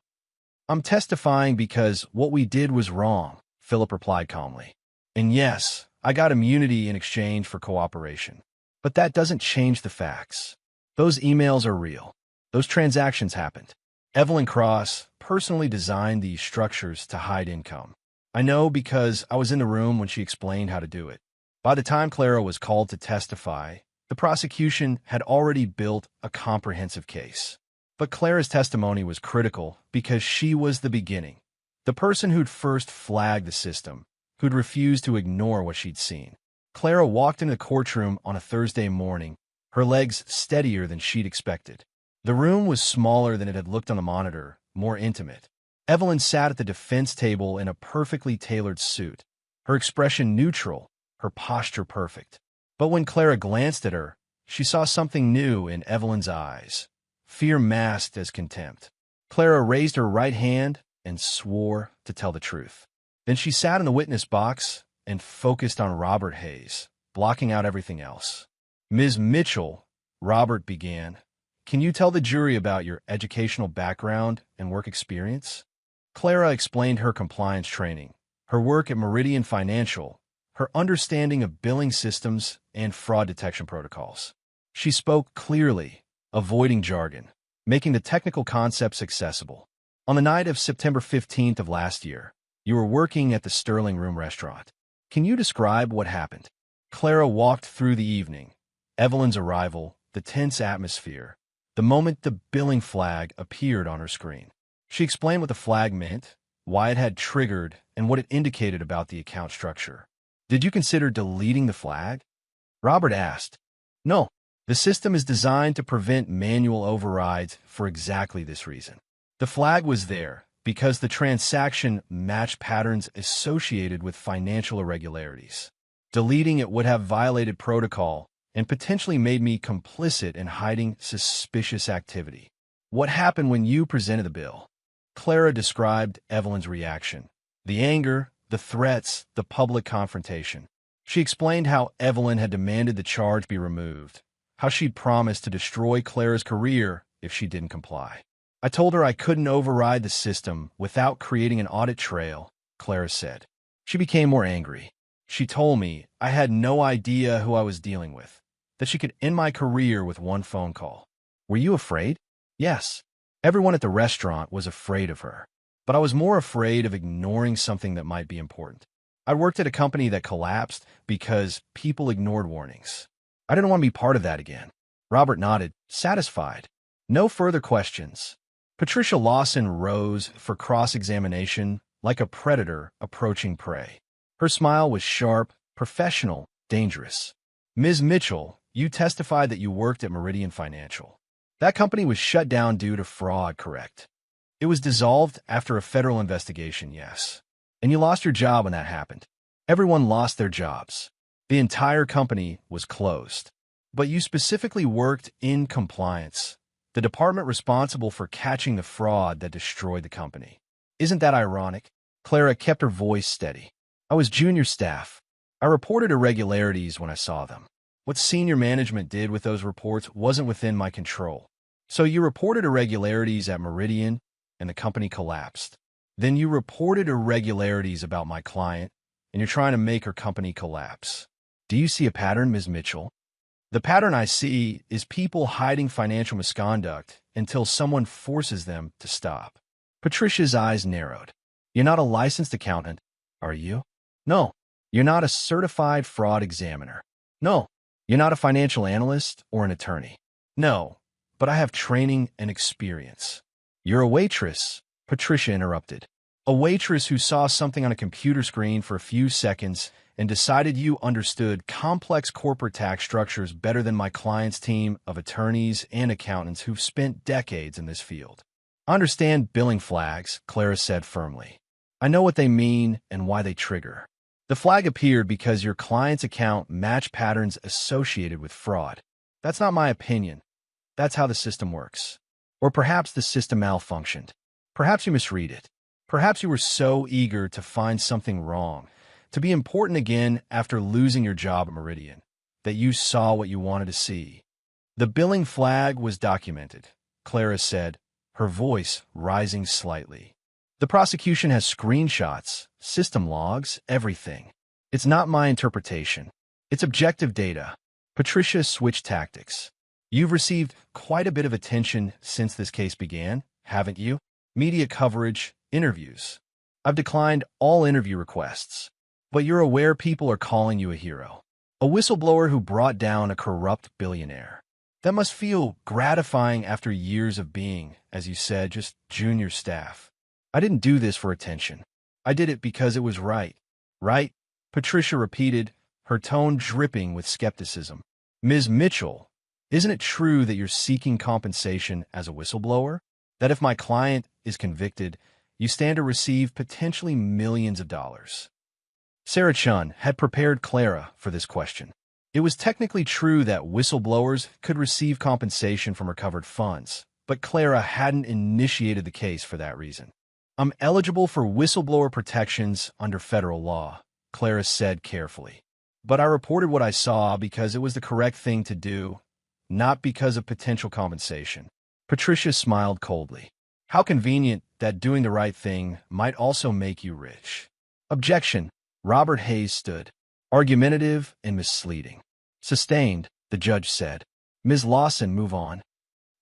I'm testifying because what we did was wrong, Philip replied calmly. And yes, I got immunity in exchange for cooperation. But that doesn't change the facts. Those emails are real. Those transactions happened. Evelyn Cross personally designed these structures to hide income. I know because I was in the room when she explained how to do it. By the time Clara was called to testify, the prosecution had already built a comprehensive case. But Clara's testimony was critical because she was the beginning, the person who'd first flagged the system, who'd refused to ignore what she'd seen. Clara walked into the courtroom on a Thursday morning, her legs steadier than she'd expected. The room was smaller than it had looked on the monitor, more intimate. Evelyn sat at the defense table in a perfectly tailored suit, her expression neutral, her posture perfect. But when Clara glanced at her, she saw something new in Evelyn's eyes, fear masked as contempt. Clara raised her right hand and swore to tell the truth. Then she sat in the witness box and focused on Robert Hayes, blocking out everything else. Ms. Mitchell, Robert began, can you tell the jury about your educational background and work experience? Clara explained her compliance training, her work at Meridian Financial, her understanding of billing systems and fraud detection protocols. She spoke clearly, avoiding jargon, making the technical concepts accessible. On the night of September 15th of last year, you were working at the Sterling Room restaurant. Can you describe what happened? Clara walked through the evening, Evelyn's arrival, the tense atmosphere, the moment the billing flag appeared on her screen. She explained what the flag meant, why it had triggered, and what it indicated about the account structure. Did you consider deleting the flag? Robert asked. No, the system is designed to prevent manual overrides for exactly this reason. The flag was there, because the transaction matched patterns associated with financial irregularities. Deleting it would have violated protocol and potentially made me complicit in hiding suspicious activity. What happened when you presented the bill? Clara described Evelyn's reaction. The anger, the threats, the public confrontation. She explained how Evelyn had demanded the charge be removed, how she'd promised to destroy Clara's career if she didn't comply. I told her I couldn't override the system without creating an audit trail, Clara said. She became more angry. She told me I had no idea who I was dealing with, that she could end my career with one phone call. Were you afraid? Yes. Everyone at the restaurant was afraid of her, but I was more afraid of ignoring something that might be important. I worked at a company that collapsed because people ignored warnings. I didn't want to be part of that again. Robert nodded, satisfied. No further questions. Patricia Lawson rose for cross-examination like a predator approaching prey. Her smile was sharp, professional, dangerous. Ms. Mitchell, you testified that you worked at Meridian Financial. That company was shut down due to fraud, correct? It was dissolved after a federal investigation, yes. And you lost your job when that happened. Everyone lost their jobs. The entire company was closed. But you specifically worked in compliance, the department responsible for catching the fraud that destroyed the company. Isn't that ironic? Clara kept her voice steady. I was junior staff. I reported irregularities when I saw them. What senior management did with those reports wasn't within my control. So you reported irregularities at Meridian, and the company collapsed. Then you reported irregularities about my client, and you're trying to make her company collapse. Do you see a pattern, Ms. Mitchell? The pattern I see is people hiding financial misconduct until someone forces them to stop. Patricia's eyes narrowed. You're not a licensed accountant, are you? No. You're not a certified fraud examiner. No. You're not a financial analyst or an attorney. No. But I have training and experience. You're a waitress, Patricia interrupted. A waitress who saw something on a computer screen for a few seconds and decided you understood complex corporate tax structures better than my client's team of attorneys and accountants who've spent decades in this field. I understand billing flags, Clara said firmly. I know what they mean and why they trigger. The flag appeared because your client's account matched patterns associated with fraud. That's not my opinion. That's how the system works. Or perhaps the system malfunctioned. Perhaps you misread it. Perhaps you were so eager to find something wrong, to be important again after losing your job at Meridian, that you saw what you wanted to see. The billing flag was documented, Clara said, her voice rising slightly. The prosecution has screenshots, system logs, everything. It's not my interpretation. It's objective data. Patricia switched tactics. You've received quite a bit of attention since this case began, haven't you? Media coverage, interviews. I've declined all interview requests. But you're aware people are calling you a hero. A whistleblower who brought down a corrupt billionaire. That must feel gratifying after years of being, as you said, just junior staff. I didn't do this for attention. I did it because it was right. Right? Patricia repeated, her tone dripping with skepticism. Ms. Mitchell, isn't it true that you're seeking compensation as a whistleblower? That if my client is convicted, you stand to receive potentially millions of dollars? Sarah Chun had prepared Clara for this question. It was technically true that whistleblowers could receive compensation from recovered funds, but Clara hadn't initiated the case for that reason. I'm eligible for whistleblower protections under federal law, Clara said carefully. But I reported what I saw because it was the correct thing to do, not because of potential compensation. Patricia smiled coldly. How convenient that doing the right thing might also make you rich. Objection. Robert Hayes stood, argumentative and misleading. Sustained, the judge said. Ms. Lawson, move on.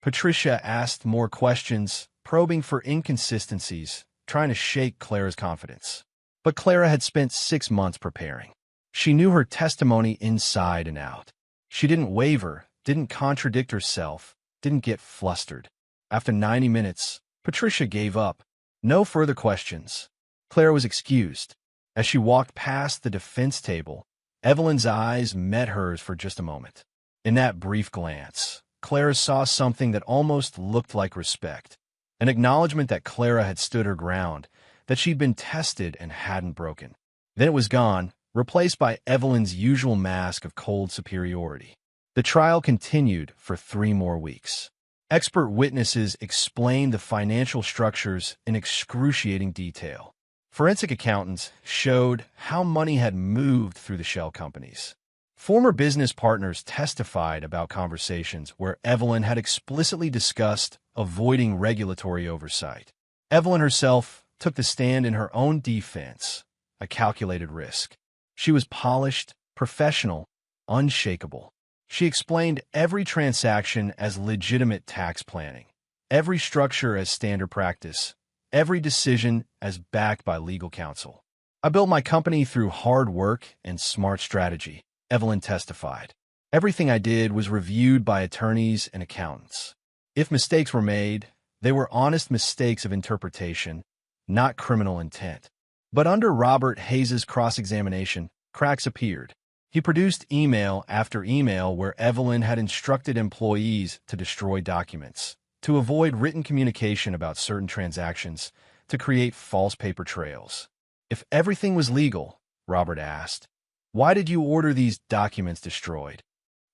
Patricia asked more questions, probing for inconsistencies, trying to shake Clara's confidence. But Clara had spent 6 months preparing. She knew her testimony inside and out. She didn't waver, didn't contradict herself, didn't get flustered. After 90 minutes, Patricia gave up. No further questions. Clara was excused. As she walked past the defense table, Evelyn's eyes met hers for just a moment. In that brief glance, Clara saw something that almost looked like respect. An acknowledgement that Clara had stood her ground, that she'd been tested and hadn't broken. Then it was gone, replaced by Evelyn's usual mask of cold superiority. The trial continued for 3 more weeks. Expert witnesses explained the financial structures in excruciating detail. Forensic accountants showed how money had moved through the shell companies. Former business partners testified about conversations where Evelyn had explicitly discussed avoiding regulatory oversight. Evelyn herself took the stand in her own defense, a calculated risk. She was polished, professional, unshakable. She explained every transaction as legitimate tax planning, every structure as standard practice, every decision as backed by legal counsel. "I built my company through hard work and smart strategy," Evelyn testified. "Everything I did was reviewed by attorneys and accountants. If mistakes were made, they were honest mistakes of interpretation, not criminal intent." But under Robert Hayes's cross-examination, cracks appeared. He produced email after email where Evelyn had instructed employees to destroy documents, to avoid written communication about certain transactions, to create false paper trails. "If everything was legal," Robert asked, "why did you order these documents destroyed?"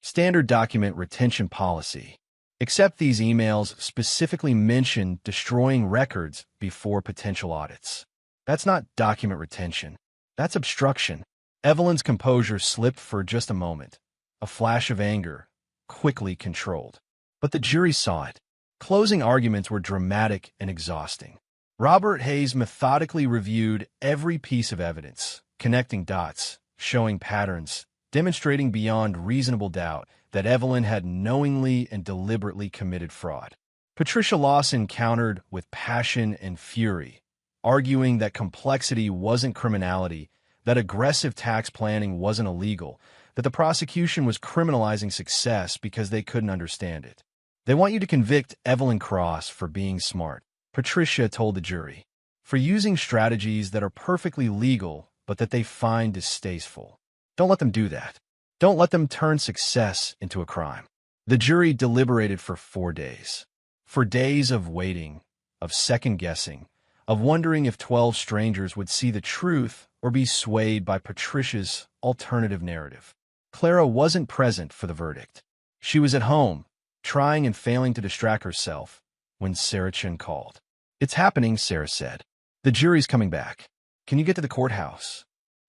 Standard document retention policy. Except these emails specifically mentioned destroying records before potential audits. That's not document retention. That's obstruction. Evelyn's composure slipped for just a moment, a flash of anger, quickly controlled. But the jury saw it. Closing arguments were dramatic and exhausting. Robert Hayes methodically reviewed every piece of evidence, connecting dots, showing patterns, demonstrating beyond reasonable doubt that Evelyn had knowingly and deliberately committed fraud. Patricia Lawson countered with passion and fury, arguing that complexity wasn't criminality, that aggressive tax planning wasn't illegal, that the prosecution was criminalizing success because they couldn't understand it. "They want you to convict Evelyn Cross for being smart," Patricia told the jury, "for using strategies that are perfectly legal but that they find distasteful. Don't let them do that. Don't let them turn success into a crime." The jury deliberated for 4 days. For days of waiting, of second-guessing, of wondering if 12 strangers would see the truth or be swayed by Patricia's alternative narrative. Clara wasn't present for the verdict. She was at home, trying and failing to distract herself, when Sarah Chen called. "It's happening," Sarah said. "The jury's coming back. Can you get to the courthouse?"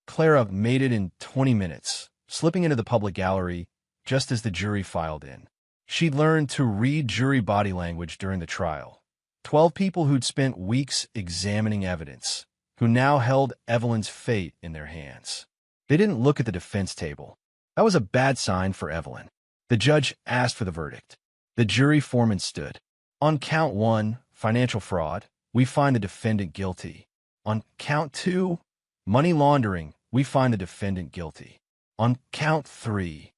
Clara made it in 20 minutes, slipping into the public gallery just as the jury filed in. She'd learned to read jury body language during the trial. 12 people who'd spent weeks examining evidence, who now held Evelyn's fate in their hands. They didn't look at the defense table. That was a bad sign for Evelyn. The judge asked for the verdict. The jury foreman stood. "On count 1, financial fraud, we find the defendant guilty. On count 2, money laundering, we find the defendant guilty. On count 3,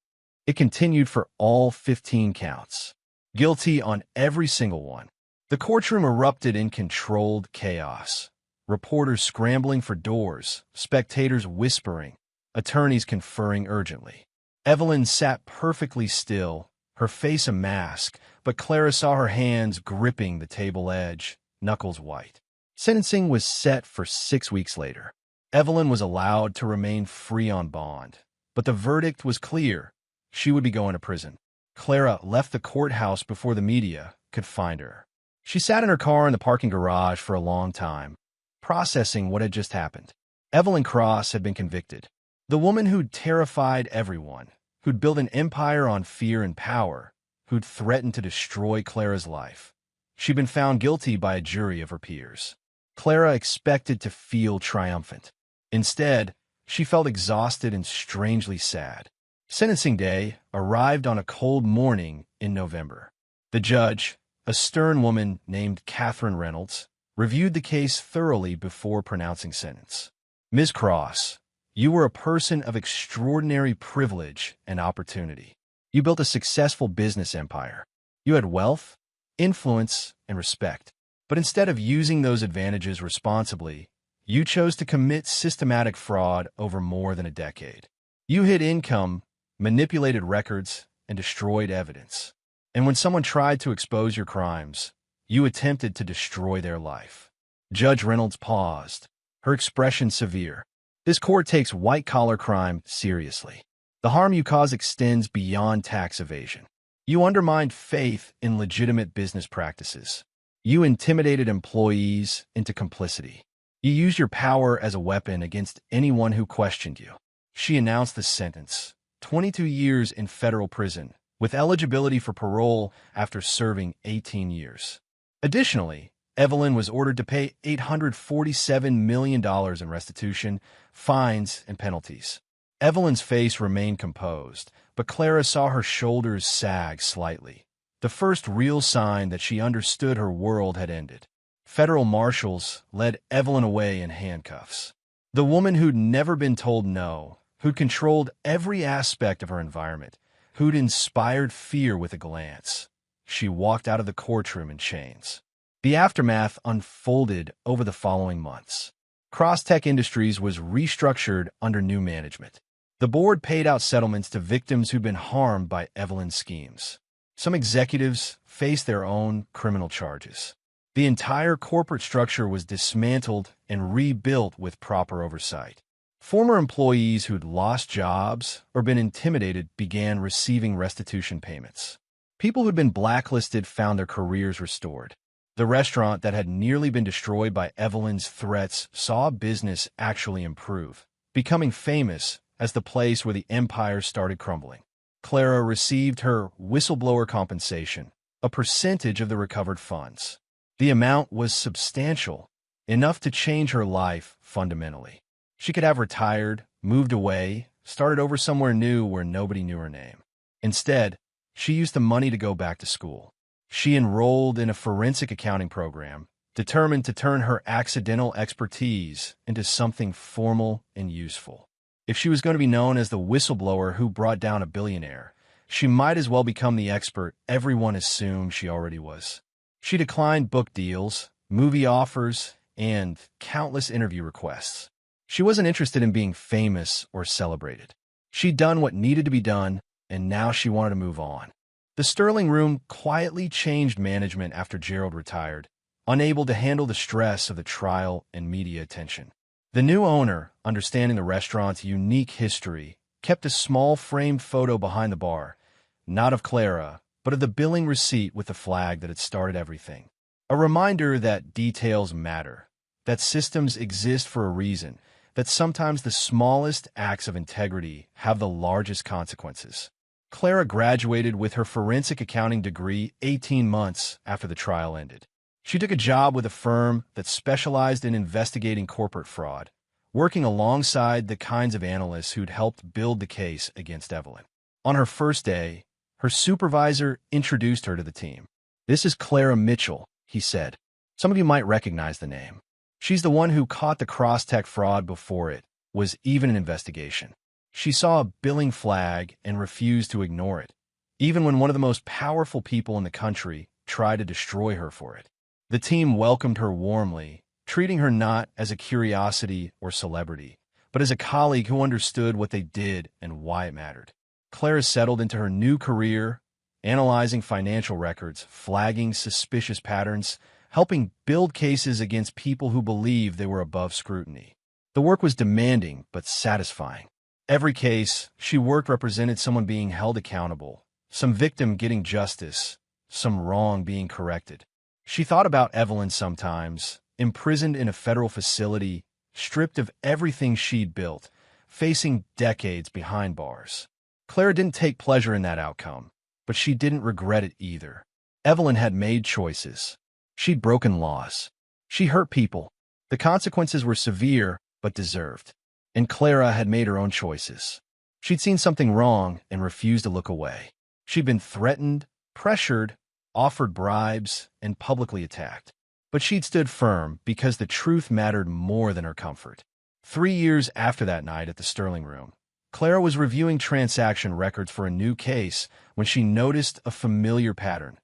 it continued for all 15 counts. Guilty on every single one." The courtroom erupted in controlled chaos. Reporters scrambling for doors, spectators whispering, attorneys conferring urgently. Evelyn sat perfectly still, her face a mask, but Clara saw her hands gripping the table edge, knuckles white. Sentencing was set for 6 weeks later. Evelyn was allowed to remain free on bond, but the verdict was clear. She would be going to prison. Clara left the courthouse before the media could find her. She sat in her car in the parking garage for a long time, processing what had just happened. Evelyn Cross had been convicted. The woman who'd terrified everyone, who'd built an empire on fear and power, who'd threatened to destroy Clara's life. She'd been found guilty by a jury of her peers. Clara expected to feel triumphant. Instead, she felt exhausted and strangely sad. Sentencing day arrived on a cold morning in November. The judge, a stern woman named Catherine Reynolds, reviewed the case thoroughly before pronouncing sentence. "Ms. Cross, you were a person of extraordinary privilege and opportunity. You built a successful business empire. You had wealth, influence, and respect. But instead of using those advantages responsibly, you chose to commit systematic fraud over more than a decade. You hid income, manipulated records, and destroyed evidence. And when someone tried to expose your crimes, You attempted to destroy their life. Judge Reynolds paused, her expression severe. This court takes white-collar crime seriously. The harm you cause extends beyond tax evasion. You undermined faith in legitimate business practices. You intimidated employees into complicity. You used your power as a weapon against anyone who questioned you. She announced the sentence, 22 years in federal prison, with eligibility for parole after serving 18 years. Additionally, Evelyn was ordered to pay $847 million in restitution, fines, and penalties. Evelyn's face remained composed, but Clara saw her shoulders sag slightly, the first real sign that she understood her world had ended. Federal marshals led Evelyn away in handcuffs. The woman who'd never been told no, who'd controlled every aspect of her environment, who'd inspired fear with a glance. She walked out of the courtroom in chains. The aftermath unfolded over the following months. Crosstech Industries was restructured under new management. The board paid out settlements to victims who'd been harmed by Evelyn's schemes. Some executives faced their own criminal charges. The entire corporate structure was dismantled and rebuilt with proper oversight. Former employees who'd lost jobs or been intimidated began receiving restitution payments. People who'd been blacklisted found their careers restored. The restaurant that had nearly been destroyed by Evelyn's threats saw business actually improve, becoming famous as the place where the empire started crumbling. Clara received her whistleblower compensation, a percentage of the recovered funds. The amount was substantial, enough to change her life fundamentally. She could have retired, moved away, started over somewhere new where nobody knew her name. Instead, she used the money to go back to school. She enrolled in a forensic accounting program, determined to turn her accidental expertise into something formal and useful. If she was going to be known as the whistleblower who brought down a billionaire, she might as well become the expert everyone assumed she already was. She declined book deals, movie offers, and countless interview requests. She wasn't interested in being famous or celebrated. She'd done what needed to be done, and now she wanted to move on. The Sterling Room quietly changed management after Gerald retired, unable to handle the stress of the trial and media attention. The new owner, understanding the restaurant's unique history, kept a small framed photo behind the bar, not of Clara, but of the billing receipt with the flag that had started everything. A reminder that details matter, that systems exist for a reason, that sometimes the smallest acts of integrity have the largest consequences. Clara graduated with her forensic accounting degree 18 months after the trial ended. She took a job with a firm that specialized in investigating corporate fraud, working alongside the kinds of analysts who'd helped build the case against Evelyn. On her first day, her supervisor introduced her to the team. "This is Clara Mitchell," he said. "Some of you might recognize the name. She's the one who caught the Crosstech fraud before it was even an investigation." She saw a billing flag and refused to ignore it, even when one of the most powerful people in the country tried to destroy her for it. The team welcomed her warmly, treating her not as a curiosity or celebrity, but as a colleague who understood what they did and why it mattered. Clara settled into her new career, analyzing financial records, flagging suspicious patterns, helping build cases against people who believed they were above scrutiny. The work was demanding but satisfying. Every case she worked represented someone being held accountable, some victim getting justice, some wrong being corrected. She thought about Evelyn sometimes, imprisoned in a federal facility, stripped of everything she'd built, facing decades behind bars. Clara didn't take pleasure in that outcome, but she didn't regret it either. Evelyn had made choices. She'd broken laws. She hurt people. The consequences were severe, but deserved. And Clara had made her own choices. She'd seen something wrong and refused to look away. She'd been threatened, pressured, offered bribes, and publicly attacked. But she'd stood firm because the truth mattered more than her comfort. 3 years after that night at the Sterling Room, Clara was reviewing transaction records for a new case when she noticed a familiar pattern: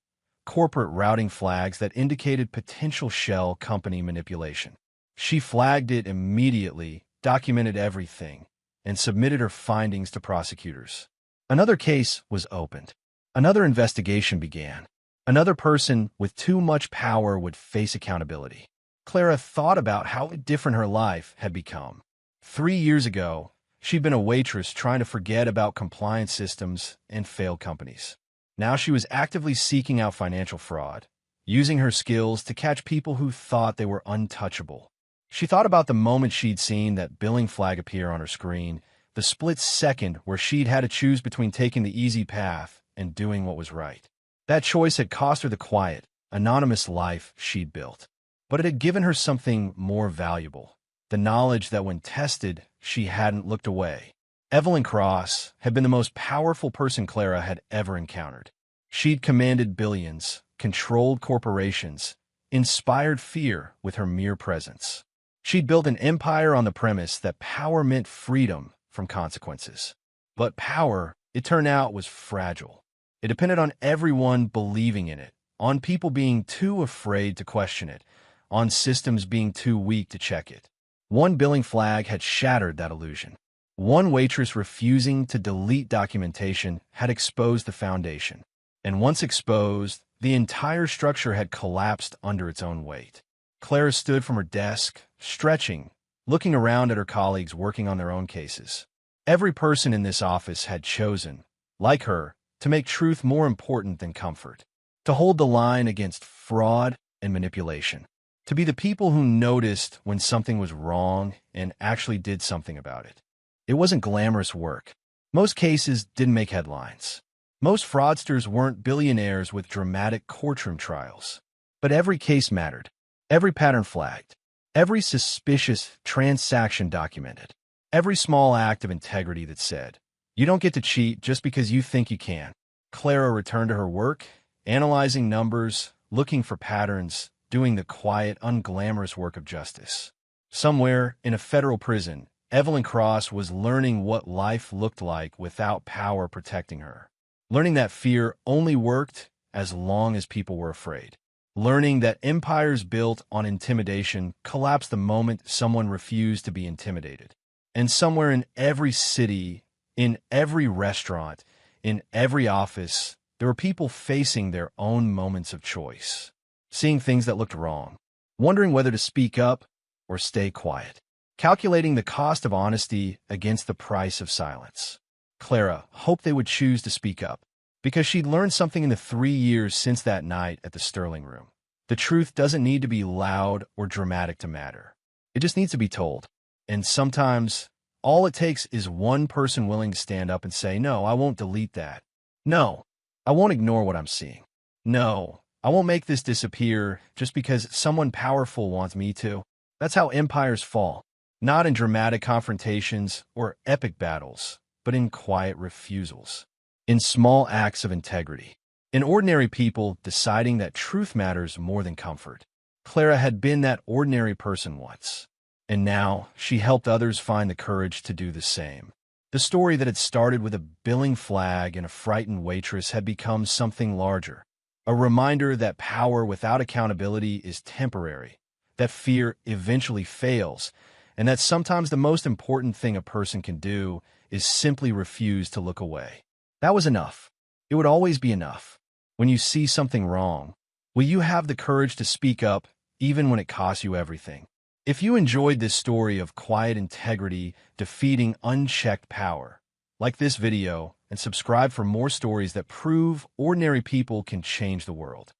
corporate routing flags that indicated potential shell company manipulation. She flagged it immediately, documented everything, and submitted her findings to prosecutors. Another case was opened. Another investigation began. Another person with too much power would face accountability. Clara thought about how different her life had become. 3 years ago, she'd been a waitress trying to forget about compliance systems and failed companies. Now she was actively seeking out financial fraud, using her skills to catch people who thought they were untouchable. She thought about the moment she'd seen that billing flag appear on her screen, the split second where she'd had to choose between taking the easy path and doing what was right. That choice had cost her the quiet, anonymous life she'd built. But it had given her something more valuable, the knowledge that when tested, she hadn't looked away. Evelyn Cross had been the most powerful person Clara had ever encountered. She'd commanded billions, controlled corporations, inspired fear with her mere presence. She'd built an empire on the premise that power meant freedom from consequences. But power, it turned out, was fragile. It depended on everyone believing in it, on people being too afraid to question it, on systems being too weak to check it. One billing flag had shattered that illusion. One waitress refusing to delete documentation had exposed the foundation. And once exposed, the entire structure had collapsed under its own weight. Clara stood from her desk, stretching, looking around at her colleagues working on their own cases. Every person in this office had chosen, like her, to make truth more important than comfort, to hold the line against fraud and manipulation, to be the people who noticed when something was wrong and actually did something about it. It wasn't glamorous work. Most cases didn't make headlines. Most fraudsters weren't billionaires with dramatic courtroom trials. But every case mattered, every pattern flagged, every suspicious transaction documented, every small act of integrity that said, "You don't get to cheat just because you think you can." Clara returned to her work, analyzing numbers, looking for patterns, doing the quiet, unglamorous work of justice. Somewhere in a federal prison, Evelyn Cross was learning what life looked like without power protecting her. Learning that fear only worked as long as people were afraid. Learning that empires built on intimidation collapsed the moment someone refused to be intimidated. And somewhere in every city, in every restaurant, in every office, there were people facing their own moments of choice, seeing things that looked wrong, wondering whether to speak up or stay quiet, calculating the cost of honesty against the price of silence. Clara hoped they would choose to speak up, because she'd learned something in the 3 years since that night at the Sterling Room. The truth doesn't need to be loud or dramatic to matter. It just needs to be told. And sometimes, all it takes is one person willing to stand up and say, "No, I won't delete that. No, I won't ignore what I'm seeing. No, I won't make this disappear just because someone powerful wants me to." That's how empires fall. Not in dramatic confrontations or epic battles, but in quiet refusals, in small acts of integrity, in ordinary people deciding that truth matters more than comfort. Clara had been that ordinary person once, and now she helped others find the courage to do the same. The story that had started with a billing flag and a frightened waitress had become something larger, a reminder that power without accountability is temporary, that fear eventually fails, and that sometimes the most important thing a person can do is simply refuse to look away. That was enough. It would always be enough. When you see something wrong, will you have the courage to speak up even when it costs you everything? If you enjoyed this story of quiet integrity defeating unchecked power, like this video and subscribe for more stories that prove ordinary people can change the world.